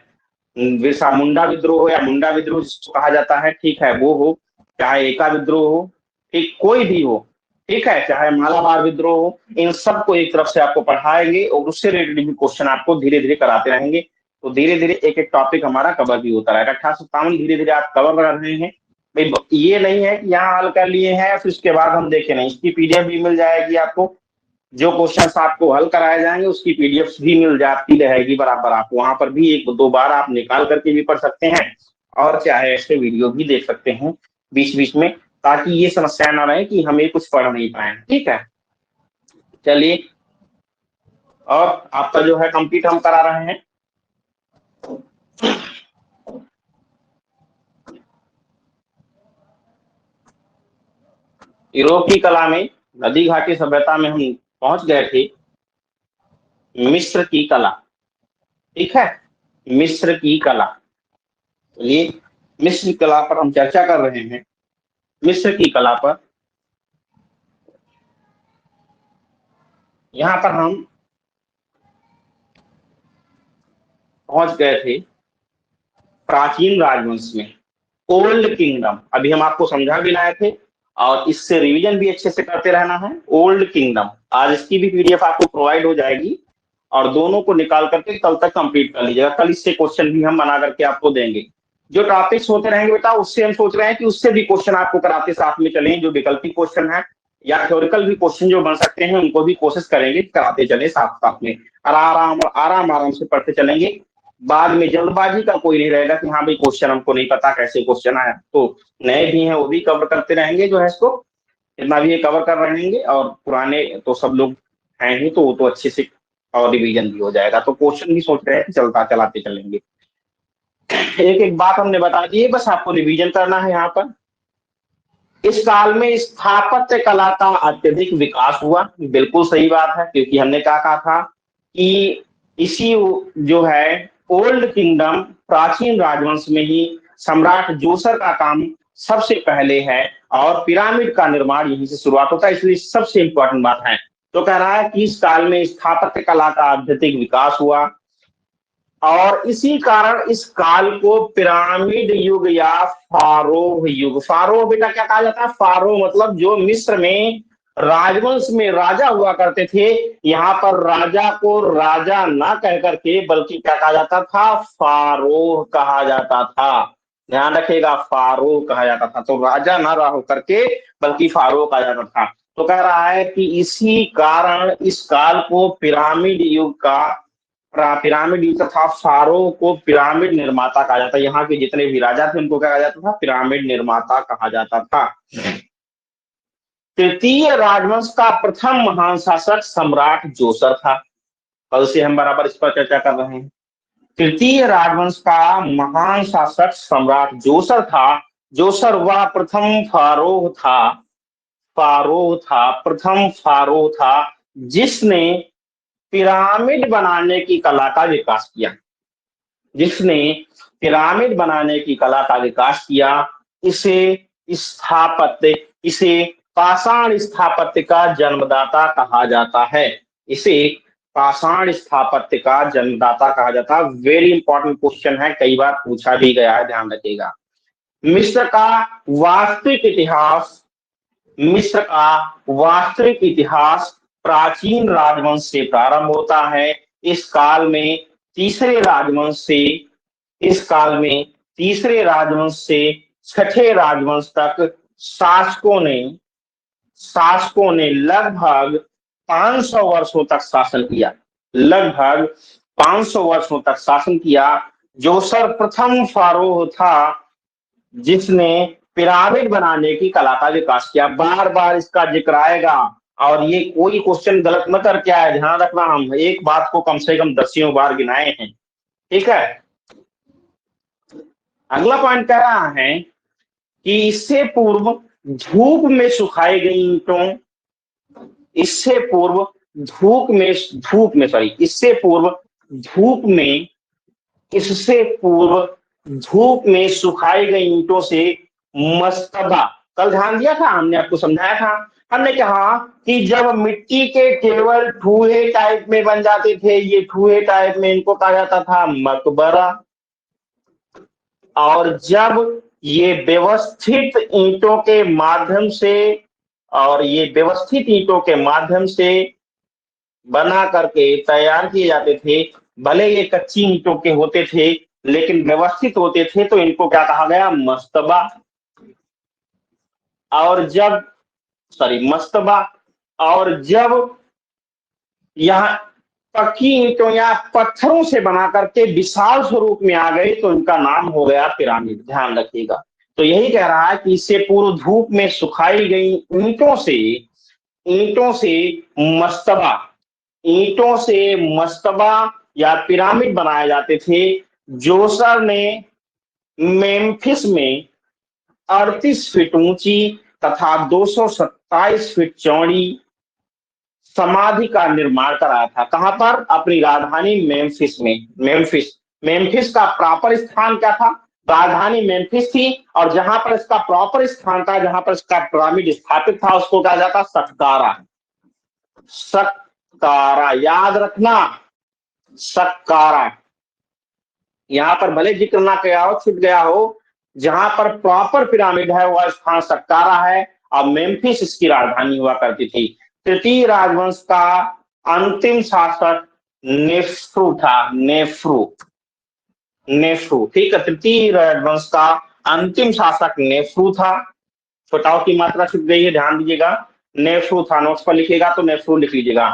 बिरसा मुंडा विद्रोह हो या मुंडा विद्रोह जिसको कहा जाता है, ठीक है, वो हो, चाहे एका विद्रोह हो, ठीक, कोई भी हो, ठीक है, चाहे मालाबार विद्रोह हो, इन सबको एक तरफ से आपको पढ़ाएंगे और उससे रिलेटेड भी क्वेश्चन आपको धीरे धीरे कराते रहेंगे। तो धीरे धीरे एक एक टॉपिक हमारा कवर भी होता रहेगा। 1857 धीरे धीरे आप कवर कर रहे हैं। भाई ये नहीं है कि यहाँ हल कर लिए हैं फिर उसके बाद हम देखें, नहीं, इसकी पीडीएफ भी मिल जाएगी आपको। जो क्वेश्चन आपको हल कराए जाएंगे उसकी पीडीएफ भी मिल जाती रहेगी बराबर। आप वहां पर भी 1-2 बार आप निकाल करके भी पढ़ सकते हैं और चाहे ऐसे वीडियो भी देख सकते हैं बीच बीच में, ताकि ये समस्या ना रहे कि हमें कुछ पढ़ नहीं पाए। ठीक है, चलिए, और आपका जो है कंप्लीट हम करा रहे हैं। यूरोप की कला में, नदी घाटी सभ्यता में हम पहुंच गए थे मिस्र की कला। ठीक है, मिस्र की कला। चलिए, मिस्र की कला पर हम चर्चा कर रहे हैं। मिस्र की कला पर यहां पर हम पहुंच गए थे प्राचीन राजवंश में, ओल्ड किंगडम। अभी हम आपको समझा भी लाए थे और इससे रिवीजन भी अच्छे से करते रहना है। ओल्ड किंगडम, आज इसकी भी पीडीएफ आपको प्रोवाइड हो जाएगी और दोनों को निकाल करके कल तक कंप्लीट कर लीजिएगा। कल इससे क्वेश्चन भी हम बना करके आपको देंगे। जो टॉपिक्स होते रहेंगे बेटा, उससे हम सोच रहे हैं कि उससे भी क्वेश्चन आपको कराते साथ में चलें। जो वैकल्पिक क्वेश्चन है या थ्योरिकल भी क्वेश्चन जो बन सकते हैं, उनको भी कोशिश करेंगे कराते चले साथ साथ में, और आराम आराम आराम से पढ़ते चलेंगे। बाद में जल्दबाजी का कोई नहीं रहेगा कि हाँ भाई क्वेश्चन हमको नहीं पता कैसे क्वेश्चन आया। तो नए भी हैं वो भी कवर करते रहेंगे, जो है इसको इतना भी ये कवर कर रहेंगे, और पुराने तो सब लोग हैं ही, तो वो तो अच्छे से और रिवीजन भी हो जाएगा। तो क्वेश्चन भी सोच रहे हैं कि चलता चलाते चलेंगे। एक एक बात हमने बता दी है, बस आपको रिवीजन करना है। यहाँ पर इस काल में स्थापत्य कला का अत्यधिक विकास हुआ। बिल्कुल सही बात है, क्योंकि हमने क्या कहा था कि इसी जो है ओल्ड किंगडम, प्राचीन राजवंश में ही सम्राट जोसर का काम सबसे पहले है और पिरामिड का निर्माण यहीं से शुरुआत होता है, इसलिए सबसे इंपॉर्टेंट बात है। तो कह रहा है कि इस काल में स्थापत्य कला का अत्यधिक विकास हुआ और इसी कारण इस काल को पिरामिड युग या फारोह युग, फारोह बेटा क्या कहा जाता है? फारोह मतलब जो मिस्र में राजवंश में राजा हुआ करते थे, यहाँ पर राजा को राजा ना कह करके बल्कि क्या कहा जाता था? फारोह कहा जाता था। ध्यान रखिएगा, फारोह कहा जाता था। तो राजा ना रहा करके बल्कि फारोह कहा जाता था। तो कह रहा है कि इसी कारण इस काल को पिरामिड युग का, पिरामिड युग तथा फारोह को पिरामिड निर्माता कहा जाता है। यहाँ के जितने भी राजा थे उनको क्या कहा जाता था? पिरामिड निर्माता कहा जाता था। तृतीय राजवंश का प्रथम महान शासक सम्राट जोसर था। कल से हम बराबर इस पर चर्चा कर रहे हैं। तृतीय राजवंश का महान शासक सम्राट जोसर था। जोसर वह प्रथम फारोह था, प्रथम फारोह था जिसने पिरामिड बनाने की कला का विकास किया, जिसने पिरामिड बनाने की कला का विकास किया। इसे स्थापत्य, इसे पाषाण स्थापत्य का जन्मदाता कहा जाता है। इसे पाषाण स्थापत्य का जन्मदाता कहा जाता है। वेरी इंपॉर्टेंट क्वेश्चन है, कई बार पूछा भी गया है, ध्यान रखिएगा। मिस्र का वास्तविक इतिहास, मिस्र का वास्तविक इतिहास प्राचीन राजवंश से प्रारंभ होता है। इस काल में तीसरे राजवंश से, इस काल में तीसरे राजवंश से छठे राजवंश तक शासकों ने लगभग 500 वर्षों तक शासन किया, लगभग 500 वर्षों तक शासन किया। जोसर प्रथम फारोह था जिसने पिरामिड बनाने की कला का विकास किया। बार बार इसका जिक्र आएगा और ये कोई क्वेश्चन गलत मत करके आए, ध्यान रखना। हम एक बात को कम से कम 10 बार गिनाए हैं, ठीक है। अगला पॉइंट कह रहा है कि इससे पूर्व धूप में सुखाई गई ईंटों, इससे पूर्व धूप में सुखाई गई ईंटों से मस्तबा, कल ध्यान दिया था, हमने आपको समझाया था। हमने कहा कि जब मिट्टी के केवल ठूहे टाइप में बन जाते थे, ये ठूहे टाइप में, इनको कहा जाता था मकबरा। और जब ये व्यवस्थित ईंटों के माध्यम से बना करके तैयार किए जाते थे, भले ये कच्ची ईंटों के होते थे लेकिन व्यवस्थित होते थे, तो इनको क्या कहा गया? मस्तबा। और जब यहाँ पक्की ईंटों या पत्थरों से बना करके विशाल स्वरूप में आ गए तो इनका नाम हो गया पिरामिड। ध्यान रखिएगा, तो यही कह रहा है कि इससे पूर्व धूप में सुखाई गई ईंटों से मस्तबा ईंटों से मस्तबा या पिरामिड बनाए जाते थे। जोसर ने मेम्फिस में 38 फीट ऊंची तथा 227 फीट चौड़ी समाधि का निर्माण कराया था। कहां पर? अपनी राजधानी मेम्फिस में। मेम्फिस का प्रॉपर स्थान क्या था? राजधानी मेम्फिस थी, और जहां पर इसका प्रॉपर स्थान था, जहां पर इसका पिरामिड स्थापित था, उसको कहा जाता सक्कारा। सक्कारा याद रखना, सक्कारा। यहां पर भले जिक्र ना किया हो, छूट गया हो, जहां पर प्रॉपर पिरामिड है वह स्थान सक्कारा है, और मेम्फिस इसकी राजधानी हुआ करती थी। तृतीय राजवंश का अंतिम शासक नेफ्रू था। नेफ्रू, ठीक है। तृतीय राजवंश का अंतिम शासक नेफ्रू था। छोटाओं की मात्रा छूट गई है, ध्यान दीजिएगा। नेफ्रू था, नोट्स पर लिखिएगा तो नेफ्रू लिख लीजिएगा।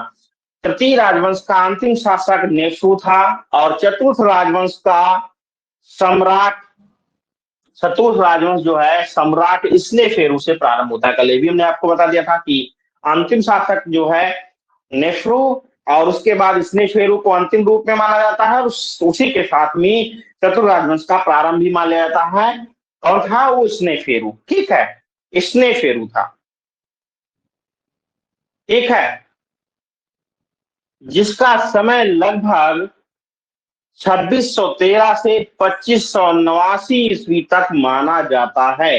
तृतीय राजवंश का अंतिम शासक नेफ्रू था, और चतुर्थ राजवंश का सम्राट, चतुर्थ राजवंश जो है सम्राट स्नेफेरू से प्रारंभ होता है। कल भी हमने आपको बता दिया था कि अंतिम शासक जो है नेफ्रू, और उसके बाद स्नेफेरू को अंतिम रूप में माना जाता है। उसी के साथ में चतुर्थ राजवंश का प्रारंभ भी माना जाता है। कौन था वो? स्नेफेरू, ठीक है, स्नेफेरू था, ठीक है, जिसका समय लगभग 2613 से 2589 ईस्वी तक माना जाता है।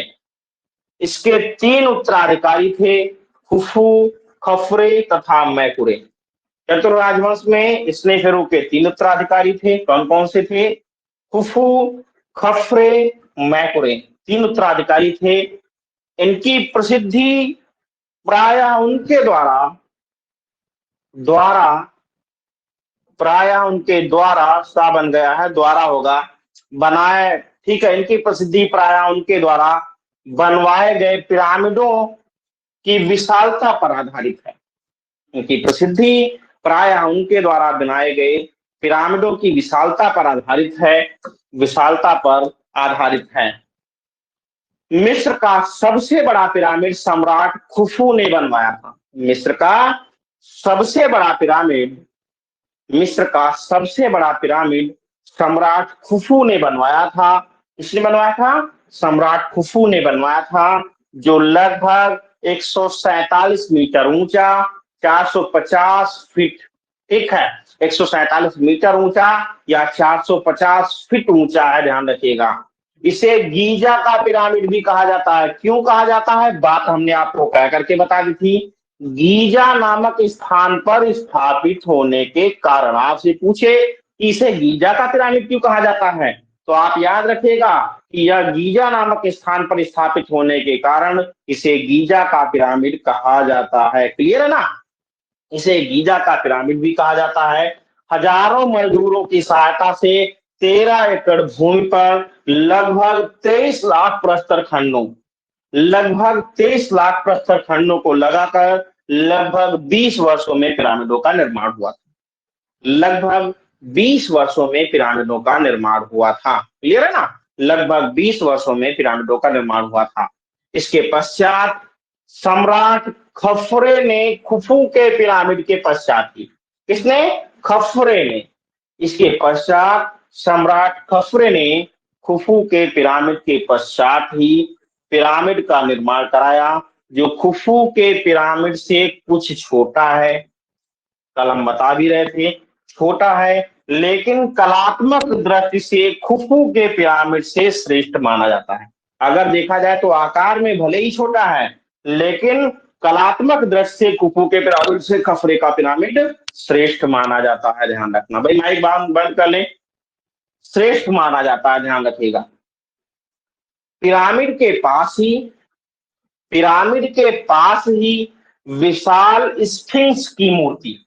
इसके 3 उत्तराधिकारी थे, खुफू, खफरे तथा मैकुरे। चतुर्थ राजवंश में स्नेफेरू के 3 उत्तराधिकारी थे। कौन कौन से थे? खुफू, खफरे, मैकुरे, 3 उत्तराधिकारी थे। इनकी प्रसिद्धि प्रायः उनके द्वारा सा बन गया है, द्वारा होगा, बनाए, ठीक है। इनकी प्रसिद्धि प्रायः उनके द्वारा बनवाए गए पिरामिडों की विशालता पर आधारित है। इनकी प्रसिद्धि प्रायः उनके द्वारा बनाए गए पिरामिडों की विशालता पर आधारित है। मिस्र का सबसे बड़ा पिरामिड सम्राट खुफू ने बनवाया था। मिस्र का सबसे बड़ा पिरामिड सम्राट खुफू ने बनवाया था। किसने बनवाया था? सम्राट खुफू ने बनवाया था, जो लगभग 147 मीटर ऊंचा, 450 फीट, ठीक है, 147 मीटर ऊंचा या 450 फीट ऊंचा है, ध्यान रखिएगा। इसे गीजा का पिरामिड भी कहा जाता है। क्यों कहा जाता है? बात हमने आपको कह करके बता दी थी। गीजा नामक स्थान पर स्थापित होने के कारण, आपसे पूछे कि इसे गीजा का पिरामिड क्यों कहा जाता है, तो आप याद रखिएगा कि यह गीजा नामक स्थान पर स्थापित होने के कारण इसे गीजा का पिरामिड कहा जाता है। क्लियर है ना? इसे गीजा का पिरामिड भी कहा जाता है। हजारों मजदूरों की सहायता से 13 एकड़ भूमि पर लगभग 23 लाख प्रस्तर खंडों को लगाकर लगभग 20 वर्षों में पिरामिडों का निर्माण हुआ था। लगभग 20 वर्षों में पिरामिडों का निर्माण हुआ था। क्लियर है ना? लगभग 20 वर्षों में पिरामिडों का निर्माण हुआ था। इसके पश्चात सम्राट खफरे ने खुफू के पिरामिड के पश्चात ही, किसने? खफरे ने। इसके पश्चात सम्राट खफरे ने खुफू के पिरामिड के पश्चात ही पिरामिड का निर्माण कराया, जो खुफू के पिरामिड से कुछ छोटा है। कल हम बता भी रहे थे, छोटा है, लेकिन कलात्मक दृष्टि से खुफू के पिरामिड से श्रेष्ठ माना जाता है। अगर देखा जाए तो आकार में भले ही छोटा है, लेकिन कलात्मक दृष्टि से खुफू के पिरामिड से खफरे का पिरामिड श्रेष्ठ माना जाता है। ध्यान रखना भाई, माइक बंद कर लें। श्रेष्ठ माना जाता है, ध्यान रखिएगा। पिरामिड के पास ही विशाल स्फिंक्स की मूर्ति,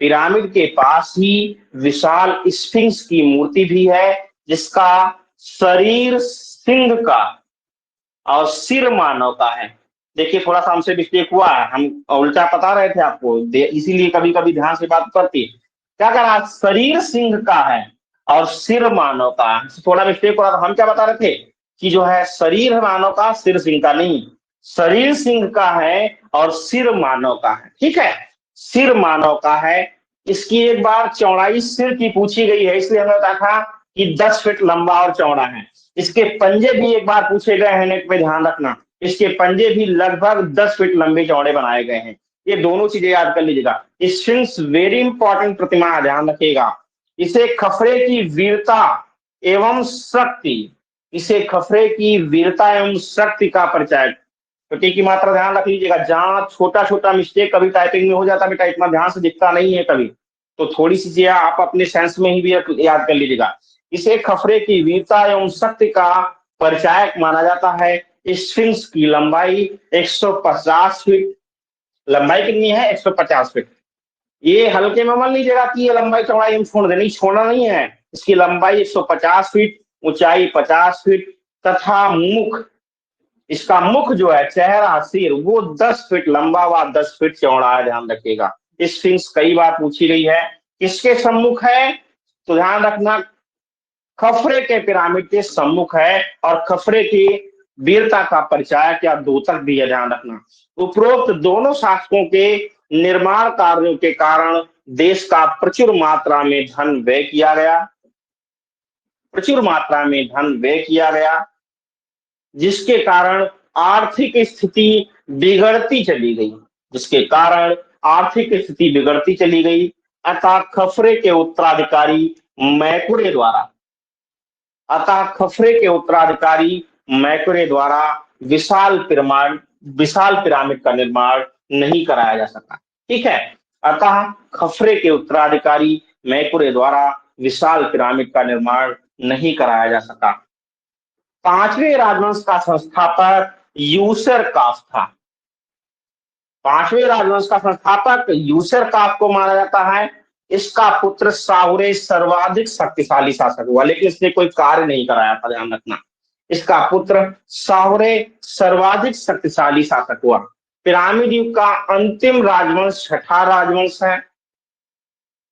पिरामिड के पास ही विशाल स्फिंक्स की मूर्ति भी है, जिसका शरीर सिंह का और सिर मानव का है। देखिए, थोड़ा सा हमसे मिस्टेक हुआ है, हम उल्टा बता रहे थे आपको, इसीलिए कभी कभी ध्यान से बात करती है। क्या करा? शरीर सिंह का है और सिर मानव का है। थोड़ा मिस्टेक हो रहा था। हम क्या बता रहे थे? कि जो है शरीर है मानव का, सिर सिंह का नहीं। शरीर सिंह का है और सिर मानव का है। ठीक है, सिर मानव का है। इसकी एक बार चौड़ाई सिर की पूछी गई है, इसलिए हमें बताया था कि 10 फीट लंबा और चौड़ा है। इसके पंजे भी एक बार पूछे गए हैं, नेट पे ध्यान रखना। इसके पंजे भी लगभग 10 फीट लंबे चौड़े बनाए गए हैं। ये दोनों चीजें याद कर लीजिएगा। स्फिंक्स वेरी इंपॉर्टेंट प्रतिमा, ध्यान रखिएगा। इसे खफरे की वीरता एवं शक्ति, इसे खफरे की वीरता एवं शक्ति का परिचय। तो टी की मात्रा ध्यान रख लीजिएगा। जहां छोटा छोटा मिस्टेक कभी टाइपिंग में हो जाता है बेटा, इतना ध्यान से दिखता नहीं है कभी, तो थोड़ी सी चीजें आप अपने सेंस में ही भी याद कर लीजिएगा। इसे खफरे की वीरता एवं शक्ति का परिचायक माना जाता है। स्फिंक्स की लंबाई 150 फीट, लंबाई कितनी है? 150 फीट। ये हल्के में मान लीजिएगा कि ये लंबाई चौड़ाई हम छोड़ दें, नहीं छोड़ना नहीं है। इसकी लंबाई 150 फीट, ऊंचाई 50 फीट तथा मुख, इसका मुख जो है, चेहरा सिर, वो 10 फीट लंबा व 10 फीट चौड़ा है, ध्यान रखिएगा। स्फिंक्स कई बार पूछी गई है। किसके सम्मुख है? तो ध्यान रखना, खफरे के पिरामिड के सम्मुख है और खफरे की वीरता का परिचय क्या द्योतक भी है, ध्यान रखना। उपरोक्त दोनों शासकों के निर्माण कार्यों के कारण देश का प्रचुर मात्रा में धन व्यय किया गया, प्रचुर मात्रा में धन व्यय किया गया, जिसके कारण आर्थिक स्थिति बिगड़ती चली गई, जिसके कारण आर्थिक स्थिति बिगड़ती चली गई। अतः खफरे के उत्तराधिकारी मैकुरे द्वारा, अतः खफरे के उत्तराधिकारी मैकुरे द्वारा विशाल पिरामिड का निर्माण नहीं कराया जा सका। ठीक है, अतः खफरे के उत्तराधिकारी मैकुरे द्वारा विशाल पिरामिड का निर्माण नहीं कराया जा सका। 5वें राजवंश का संस्थापक यूसरकाफ था। 5वें राजवंश का संस्थापक यूसरकाफ को माना जाता है। इसका पुत्र शाहुरे सर्वाधिक शक्तिशाली शासक हुआ, लेकिन इसने कोई कार्य नहीं कराया था, ध्यान रखना। इसका पुत्र शाहुरे सर्वाधिक शक्तिशाली शासक हुआ। पिरामिड युग का अंतिम राजवंश छठा राजवंश है।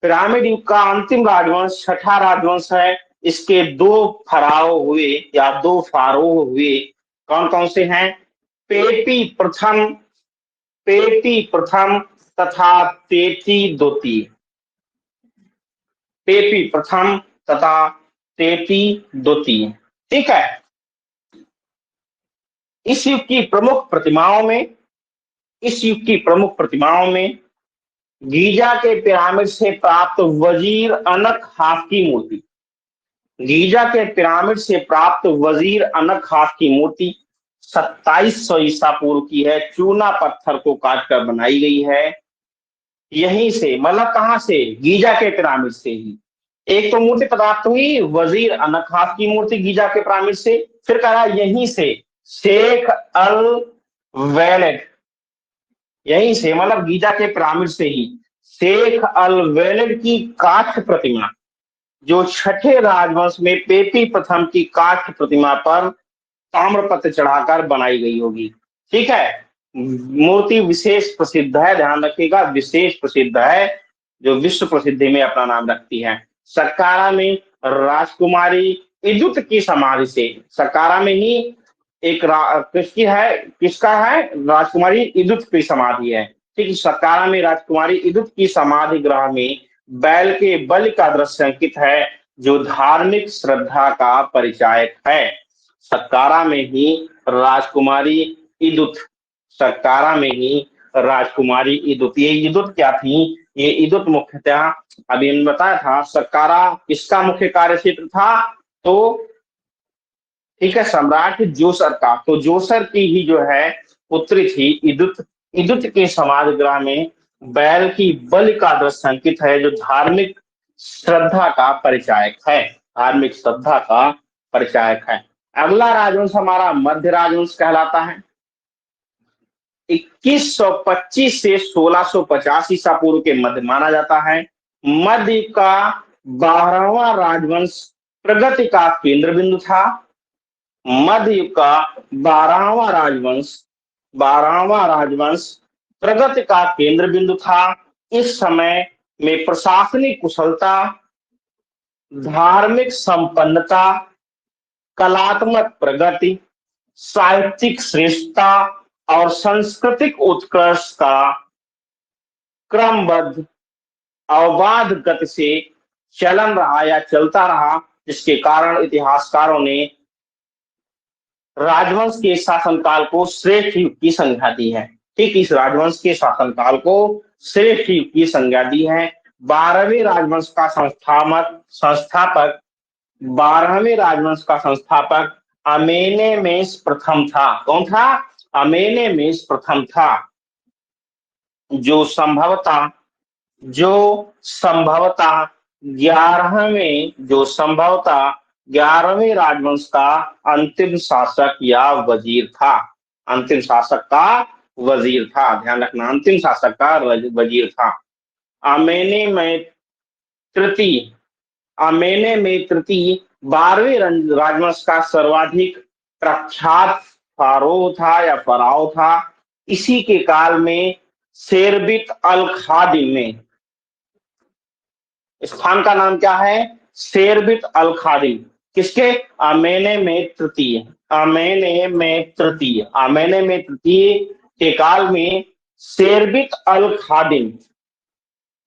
पिरामिड युग का अंतिम राजवंश छठा राजवंश है। इसके 2 फराव हुए या 2 फारोह हुए। कौन कौन से हैं? पेपी प्रथम तथा तेती द्वितीय। पेपी प्रथम तथा तेती द्वितीय। ठीक है, इस युग की प्रमुख प्रतिमाओं में गीजा के पिरामिड से प्राप्त वजीर अनक हाफ की मूर्ति, गीजा के पिरामिड से प्राप्त वजीर अनक हाफ की मूर्ति 2700 ईसा पूर्व की है। चूना पत्थर को काटकर बनाई गई है। यहीं से, मतलब कहां से? गीजा के पिरामिड से ही। एक तो मूर्ति प्राप्त हुई वजीर अनक हाफ की मूर्ति गीजा के पिरामिड से, फिर कहा यहीं से शेख अल वेलेड, यहीं से मतलब गीजा के पिरामिड से ही शेख अल वेलेड की काठ प्रतिमा, जो छठे राजवंश में पेपी प्रथम की काठ प्रतिमा पर ताम्रपत्र चढ़ाकर बनाई गई होगी। ठीक है, मूर्ति विशेष प्रसिद्ध है, ध्यान रखिएगा, विशेष प्रसिद्ध है, जो विश्व प्रसिद्धि में अपना नाम रखती है। सक्कारा में राजकुमारी इदुत की समाधि से, सक्कारा में ही एक किसका है? राजकुमारी इदुत की समाधि है। ठीक है, सक्कारा में राजकुमारी इदुत की समाधि ग्रह में बैल के बलि का दृश्य अंकित है, जो धार्मिक श्रद्धा का परिचायक है। सक्कारा में ही राजकुमारी इदुत, सक्कारा में ही राजकुमारी इदुत। ये इदुत क्या थी? ये इदुत मुख्यतः अभी हमने बताया था, सक्कारा किसका मुख्य कार्य क्षेत्र था? तो ठीक है, सम्राट जोसर का। तो जोसर की ही जो है पुत्री थी इदुत। इदुत के समाधि गृह में बैल की बलि का दृश्य अंकित है, जो धार्मिक श्रद्धा का परिचायक है, धार्मिक श्रद्धा का परिचायक है। अगला राजवंश हमारा मध्य राजवंश कहलाता है। 2125 से 1650 ईसा पूर्व के मध्य माना जाता है। मध्य का 12वां राजवंश प्रगति का केंद्र बिंदु था। मध्य युग का 12वां राजवंश प्रगति का केंद्र बिंदु था। इस समय में प्रशासनिक कुशलता, धार्मिक संपन्नता कलात्मक प्रगति, साहित्यिक श्रेष्ठता और सांस्कृतिक उत्कर्ष का क्रमबद्ध अवबाध गति से चलन रहा या चलता रहा, जिसके कारण इतिहासकारों ने राजवंश के शासनकाल को श्रेष्ठ युग की संज्ञा दी है। ठीक, इस राजवंश के शासनकाल को श्रेष्ठ युग की संज्ञा दी है। 12वें राजवंश का संस्थापक 12वें राजवंश का संस्थापक अमेनेमेस प्रथम था। कौन था? अमेनेमेस प्रथम था, जो संभवतः 11वें राजवंश का अंतिम शासक या वजीर था। अंतिम शासक का वजीर था, ध्यान रखना, अंतिम शासक का वजीर था। अमेने में तृतीय 12वें राजवंश का सर्वाधिक प्रख्यात फराव था। इसी के काल में शेरबित अल खादिम में, स्थान का नाम क्या है? शेरबित अल खादिम। किसके? अमेने में तृतीय के काल में शेरबित अल खादिम,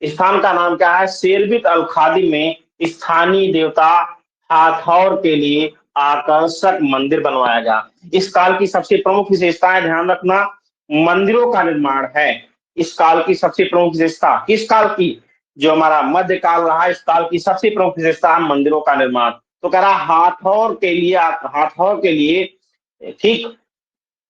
स्थान का नाम क्या है? शेरबित अल खादिम में स्थानीय देवता हाथौर के लिए आकर्षक मंदिर बनवाया गया। इस काल की सबसे प्रमुख विशेषताएं, ध्यान रखना, मंदिरों का निर्माण है। इस काल की सबसे प्रमुख विशेषता, किस काल की? जो हमारा मध्यकाल रहा, इस काल की सबसे प्रमुख विशेषता है मंदिरों का निर्माण। तो कह रहा हाथौर के लिए ठीक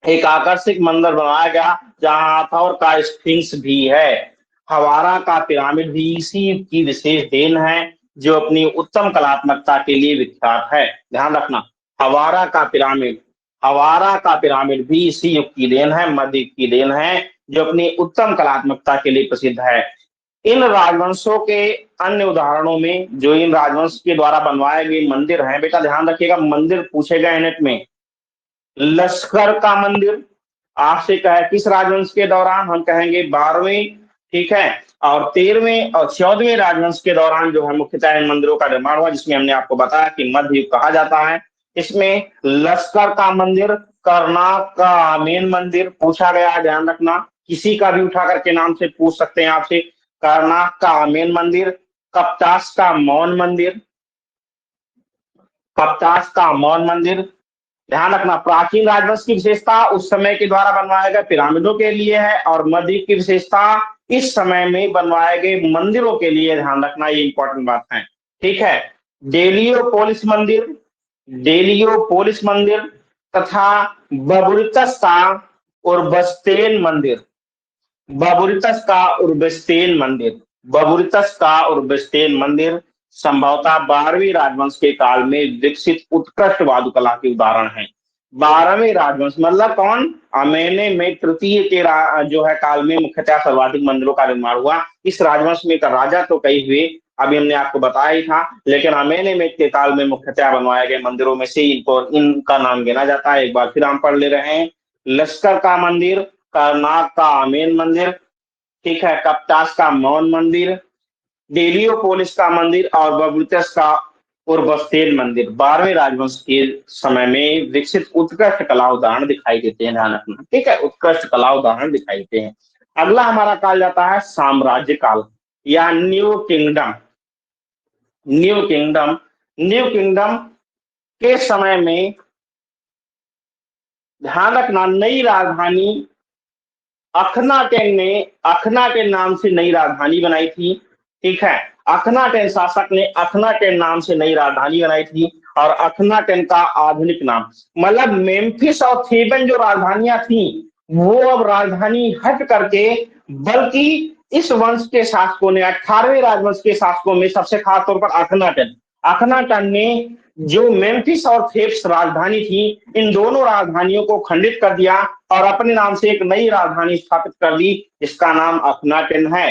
एक आकर्षक मंदिर बनाया गया, जहां हाथौर का स्फिंक्स भी है। हवारा का पिरामिड भी इसी की विशेष देन है, जो अपनी उत्तम कलात्मकता के लिए विख्यात है। ध्यान रखना, हवारा का पिरामिड भी इसी युग की देन है, मध्य युग की देन है, जो अपनी उत्तम कलात्मकता के लिए प्रसिद्ध है। इन राजवंशों के अन्य उदाहरणों में जो इन राजवंश के द्वारा बनवाए गए मंदिर हैं, बेटा ध्यान रखिएगा, मंदिर पूछे गए नेट में। लश्कर का मंदिर आपसे कहे किस राजवंश के दौरान? हम कहेंगे 12वें, ठीक है, और 13वें और 14वें राजवंश के दौरान जो है मुख्यतः इन मंदिरों का निर्माण हुआ, जिसमें हमने आपको बताया कि मध्य युग कहा जाता है। इसमें लश्कर का मंदिर, करनाक का मेन मंदिर पूछा गया, ध्यान रखना, किसी का भी उठा करके नाम से पूछ सकते हैं आपसे। करनाक का मेन मंदिर, कप्तास का मौन मंदिर। ध्यान रखना, प्राचीन राजवंश की विशेषता उस समय के द्वारा बनवाए गए पिरामिडों के लिए है, और मध्य की विशेषता इस समय में बनवाए गए मंदिरों के लिए। ध्यान रखना, ये इंपॉर्टेंट बात है, ठीक है। डेलियोपोलिस मंदिर तथा बबुरितस का उर्बस्तेन मंदिर संभवतः 12वीं राजवंश के काल में विकसित उत्कृष्ट वास्तुकला के उदाहरण हैं। 12वें राजवंश मतलब कौन? अमेने में तृतीय के जो है काल में मुख्यतः सर्वाधिक मंदिरों का निर्माण हुआ। इस राजवंश में का राजा तो कई हुए, अभी हमने आपको बताया ही था, लेकिन अमेने में के काल में मुख्यतः बनवाए गए मंदिरों में से इनका नाम गिना जाता है। एक बार फिर हम पढ़ ले रहे हैं। लश्कर का मंदिर, करनाक का अमेन मंदिर, ठीक है, कप्तास का मौन मंदिर, डेलियोपोलिस का मंदिर और बबुरितस का उर्बस्तेन मंदिर 12वें राजवंश के समय में विकसित उत्कृष्ट कला उदाहरण दिखाई देते हैं। ध्यान रखना, ठीक है, उत्कृष्ट कला उदाहरण दिखाई देते हैं। अगला हमारा काल जाता है साम्राज्य काल या न्यू किंगडम के समय में ध्यान रखना, नई राजधानी अखनाटेन नाम से नई राजधानी बनाई थी, ठीक है। अखनाटेन शासक ने अखनाटेन नाम से नई राजधानी बनाई थी, और अखनाटेन का आधुनिक नाम मतलब मेम्फिस और थेबन जो राजधानियां थी, वो अब राजधानी हट करके, बल्कि इस वंश के शासकों ने 18वें राजवंश के शासकों में सबसे खास तौर पर अखनाटन ने जो मेम्फिस और थेब्स राजधानी थी, इन दोनों राजधानियों को खंडित कर दिया और अपने नाम से एक नई राजधानी स्थापित कर दी, जिसका नाम अखनाटेन है,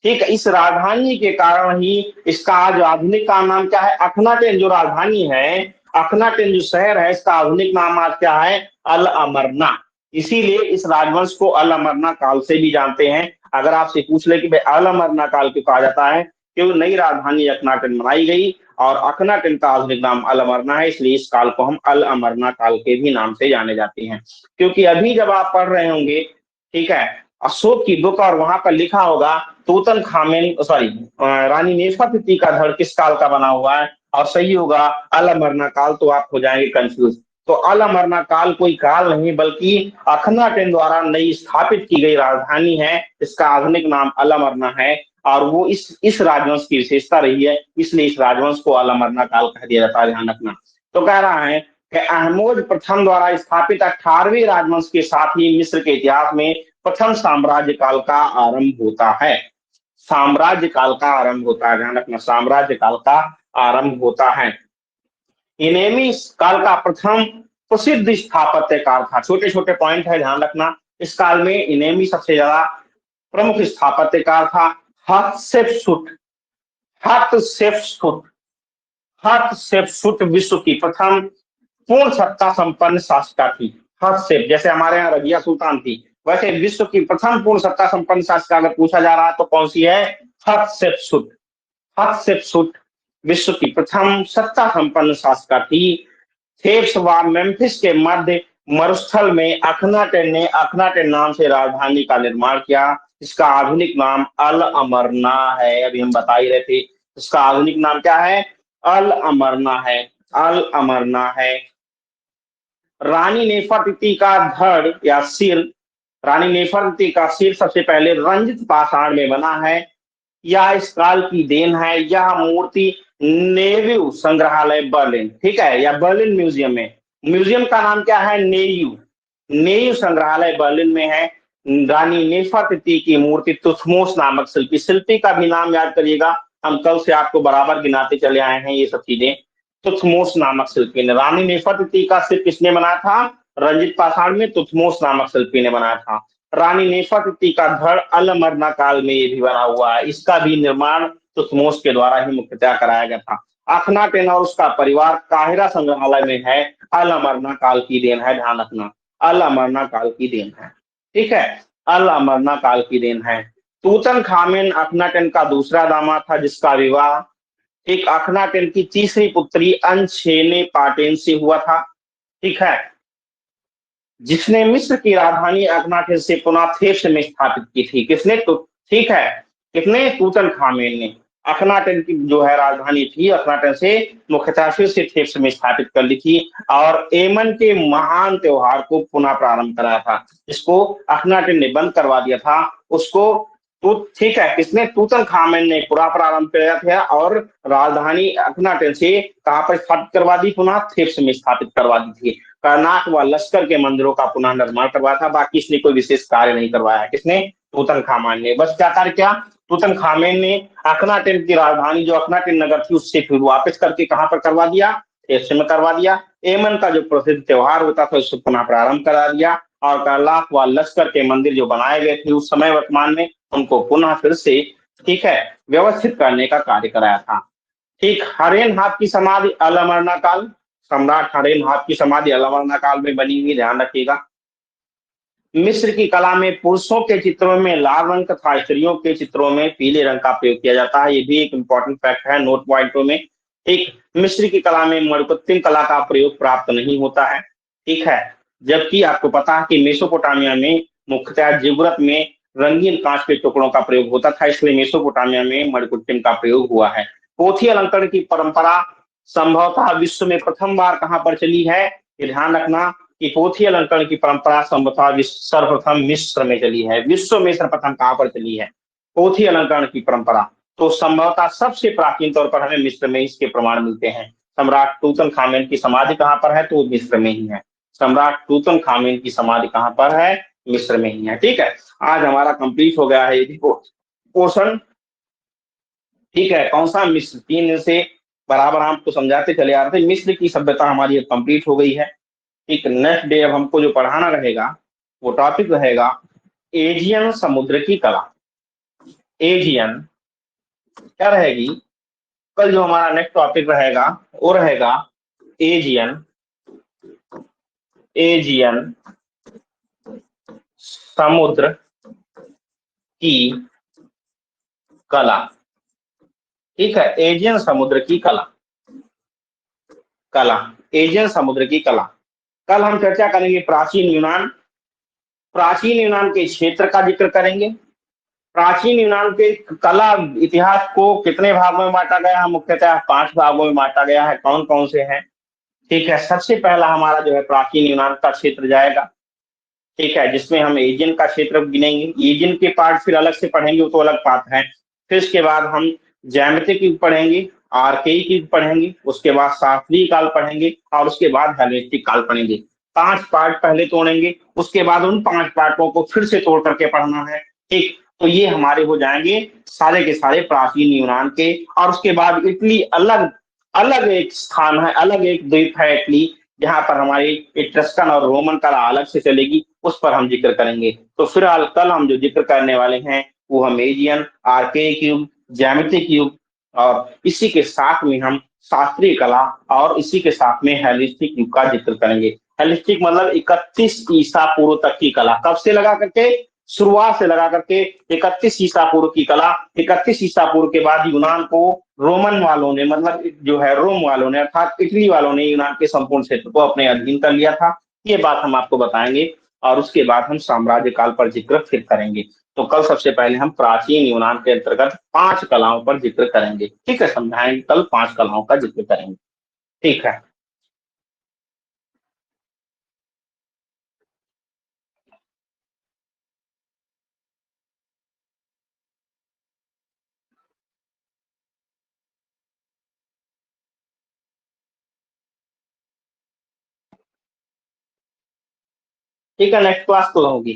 ठीक है। इस राजधानी के कारण ही इसका जो आधुनिक का नाम क्या है? अखनाटेन जो राजधानी है, अखनाटेन जो शहर है, इसका आधुनिक नाम आज क्या है? अल अमरना। इसीलिए इस राजवंश को अल अमरना काल से भी जानते हैं। अगर आपसे पूछ ले कि भाई अल अमरना काल क्यों कहा जाता है, क्यों नई राजधानी अखनाटन बनाई गई और अखनाटन का आधुनिक नाम अल अमरना है, इसलिए इस काल को हम अल अमरना काल के भी नाम से जाने जाते हैं। क्योंकि अभी जब आप पढ़ रहे होंगे, ठीक है, अशोक की बुक और वहां पर लिखा होगा तूतन खामेन सॉरी रानी नेफरतिती का धड़ किस काल का बना हुआ है और सही होगा अल अमरना काल, तो आप हो जाएंगे कंफ्यूज। तो अल अमरना काल कोई काल नहीं बल्कि अखनाटेन द्वारा नई स्थापित की गई राजधानी है, इसका आधुनिक नाम अल अमरना है और वो इस राजवंश की विशेषता रही है, इसलिए इस राजवंश को अल अमरना काल कह दिया जाता है, ध्यान रखना। तो कह रहा है कि अहमोज प्रथम द्वारा स्थापित 18वें राजवंश के साथ ही मिस्र के इतिहास में प्रथम साम्राज्य काल का आरंभ होता है। साम्राज्य काल का आरंभ होता है, ध्यान रखना, साम्राज्य काल का आरंभ होता है। इनेमी काल का प्रथम प्रसिद्ध स्थापत्यकार था। छोटे छोटे पॉइंट है, ध्यान रखना। इस काल में इनेमी सबसे ज्यादा प्रमुख स्थापत्यकार था। हतशेपसुट हतशेपसुट हतशेपसुट विश्व की प्रथम पूर्ण सत्ता संपन्न शासिका थी। हस्तक्षेप जैसे हमारे यहाँ रजिया सुल्तान थी, वैसे विश्व की प्रथम पूर्ण सत्ता संपन्न शासिका अगर पूछा जा रहा है तो कौन सी है? हतशेपसुट। हतशेपसुट विश्व की प्रथम सत्ता संपन्न शासिका थी। थेब्स व मेम्फिस के मध्य मरुस्थल में अखनाटेन नाम से राजधानी का निर्माण किया। इसका आधुनिक नाम अल अमरना है। अभी हम बता ही रहे थे, इसका आधुनिक नाम क्या है? अल अमरना है। अल अमरना है। रानी नेफरतिती का धड़ या सिर, रानी नेफरतिती का सिर सबसे पहले रंजित पाषाण में बना है। यह इस काल की देन है। यह मूर्ति नेव्यू संग्रहालय बर्लिन, ठीक है, या बर्लिन म्यूजियम में, म्यूजियम का नाम क्या है? नेयू संग्रहालय बर्लिन में है। रानी नेफरतिती की मूर्ति तुथमोस नामक शिल्पी का भी नाम याद करिएगा, हम कल से आपको बराबर गिनाते चले आए हैं ये सब चीजें। तुथमोस नामक शिल्पी ने, रानी नेफरतिती का सिर किसने बनाया था? रंजित पाषाण में तुथमोस नामक शिल्पी ने बनाया था। रानी नेफरतिती का धड़ अल अमरना काल में ये भी बना हुआ है। इसका भी निर्माण तुथमोस के द्वारा ही मुख्यतः कराया गया था। अखनाटेन और उसका परिवार काहिरा संग्रहालय में है। अल अमरना काल की देन है, ध्यान रखना, अल अमरना काल की देन है, ठीक है, अल अमरना काल की देन है। तूतन खामेन अखनाटेन का दूसरा दामाद था जिसका विवाह एक अखनाटेन की तीसरी पुत्री अनछेने पाटेन से हुआ था, ठीक है, जिसने मिस्र की राजधानी अखनाटेन से पुनः थेब्स में स्थापित की थी। किसने? तो ठीक है, कितने? तूतन खामेन ने अखनाटेन की जो है राजधानी थी, अखनाटेन से मुख्यतः फिर से थेब्स में स्थापित कर ली थी और एमन के महान त्योहार को पुनः प्रारंभ कराया था। जिसको अखनाटेन ने बंद करवा दिया था उसको तो ठीक है, किसने? तूतन खामेन ने पूरा प्रारंभ किया था और राजधानी अखनाटेन से कहां पर स्थापित करवा दी? पुनः थेब्स में स्थापित करवा दी थी। कर्नाक व लश्कर के मंदिरों का पुनः निर्माण करवाया था। बाकी इसने कोई विशेष कार्य नहीं करवाया। किसने? तूतन खामेन ने। बस क्या कार्य किया? तूतन खामेन ने अखनाटेन की राजधानी जो अखनाटेन नगर थी उससे फिर वापस करके कहां पर करवा दिया? थेब्स में करवा दिया। एमन का जो प्रसिद्ध त्योहार होता था उसको पुनः प्रारंभ करा दिया और कर्नाक व लश्कर के मंदिर जो बनाए गए थे उस समय वर्तमान में उनको पुनः फिर से, ठीक है, व्यवस्थित करने का कार्य कराया था। ठीक, हरेन हाथ की समाधि अल अमरना काल, सम्राट हरेन हाथ की समाधि अल अमरना काल में बनी हुई, ध्यान रखिएगा। मिस्र की कला में पुरुषों के चित्रों में लाल रंग तथा स्त्रियों के चित्रों में पीले रंग का प्रयोग किया जाता है। ये भी एक इंपॉर्टेंट फैक्ट है नोट पॉइंटों में। एक, मिस्र की कला में मणिकृत्रिम कला का प्रयोग प्राप्त नहीं होता है, ठीक है, जबकि आपको पता है कि मेसोपोटामिया में मुख्यतः जिब्रत में रंगीन कांच के टुकड़ों का प्रयोग होता था, इसलिए मेसोपोटामिया में मणिकृत्रिम का प्रयोग हुआ है। पोथी अलंकरण की परंपरा संभवतः विश्व में प्रथम बार कहां पर चली है? ये ध्यान रखना कि पोथी अलंकरण की परंपरा संभवतः सर्वप्रथम मिस्र में चली है। विश्व में सर्वप्रथम कहां पर चली है पोथी अलंकरण की परंपरा? तो संभवतः सबसे प्राचीन तौर पर हमें मिस्र में इसके प्रमाण मिलते हैं। सम्राट तूतन खामेन की समाधि कहां पर है? तो मिस्र में ही है। सम्राट तूतन खामेन की समाधि कहां पर है? मिस्र में ही है, ठीक है। आज हमारा कंप्लीट हो गया है ये पोर्शन, ठीक है। कौन सा? मिस्र। 3 दिन से बराबर आपको समझाते चले आ रहे थे। मिस्र की सभ्यता हमारी कंप्लीट हो गई है, ठीक। नेक्स्ट डे अब हमको जो पढ़ाना रहेगा वो टॉपिक रहेगा एजियन समुद्र की कला। एजियन क्या रहेगी? कल जो हमारा नेक्स्ट टॉपिक रहेगा वो रहेगा एजियन समुद्र की कला। ठीक है, एजियन समुद्र की कला, कला, एजियन समुद्र की कला। कल हम चर्चा करेंगे प्राचीन यूनान, प्राचीन यूनान के क्षेत्र का जिक्र करेंगे, प्राचीन यूनान के कला इतिहास को कितने भागों में बांटा गया है, मुख्यतः 5 भागों में बांटा गया है, कौन कौन से हैं। ठीक है, सबसे पहला हमारा जो है प्राचीन यूनान का क्षेत्र जाएगा। ठीक है, जिसमें हम एजियन का क्षेत्र गिनेंगे, एजियन के पार्ट फिर अलग से पढ़ेंगे, वो तो अलग बात है। फिर उसके बाद हम ज्यामितिक युग पढ़ेंगे, आर्केइक युग पढ़ेंगे, उसके बाद शास्त्रीय काल पढ़ेंगे और उसके बाद हेलेनिस्टिक काल पढ़ेंगे। 5 पार्ट पहले तोड़ेंगे, उसके बाद उन 5 पार्टों को फिर से तोड़ करके पढ़ना है। ठीक, तो ये हमारे हो जाएंगे सारे के सारे प्राचीन यूनान के। और उसके बाद इटली अलग, अलग एक स्थान है, अलग एक द्वीप है इटली, जहां पर हमारी इट्रस्कन और रोमन कला अलग से चलेगी, उस पर हम जिक्र करेंगे। तो फिलहाल कल हम जो जिक्र करने वाले हैं वो हम एजियन, आर्केइक युग, ज्यामितिक युग और इसी के साथ में हम शास्त्रीय कला और इसी के साथ में हेलेनिस्टिक युग का जिक्र करेंगे। हेलेनिस्टिक मतलब 31 ईसा पूर्व तक की कला, कब से लगा करके, शुरुआत से लगा करके 31 ईसा पूर्व की कला। 31 ईसा पूर्व के बाद यूनान को रोमन वालों ने, मतलब जो है रोम वालों ने अर्थात इटली वालों ने यूनान के संपूर्ण क्षेत्र को अपने अधीन कर लिया था। ये बात हम आपको बताएंगे और उसके बाद हम साम्राज्य काल पर जिक्र फिर करेंगे। तो कल सबसे पहले हम प्राचीन यूनान के अंतर्गत 5 कलाओं पर जिक्र करेंगे। ठीक है, समझाएंगे, कल 5 कलाओं का जिक्र करेंगे। ठीक है, ठीक है, नेक्स्ट क्लास तो होगी।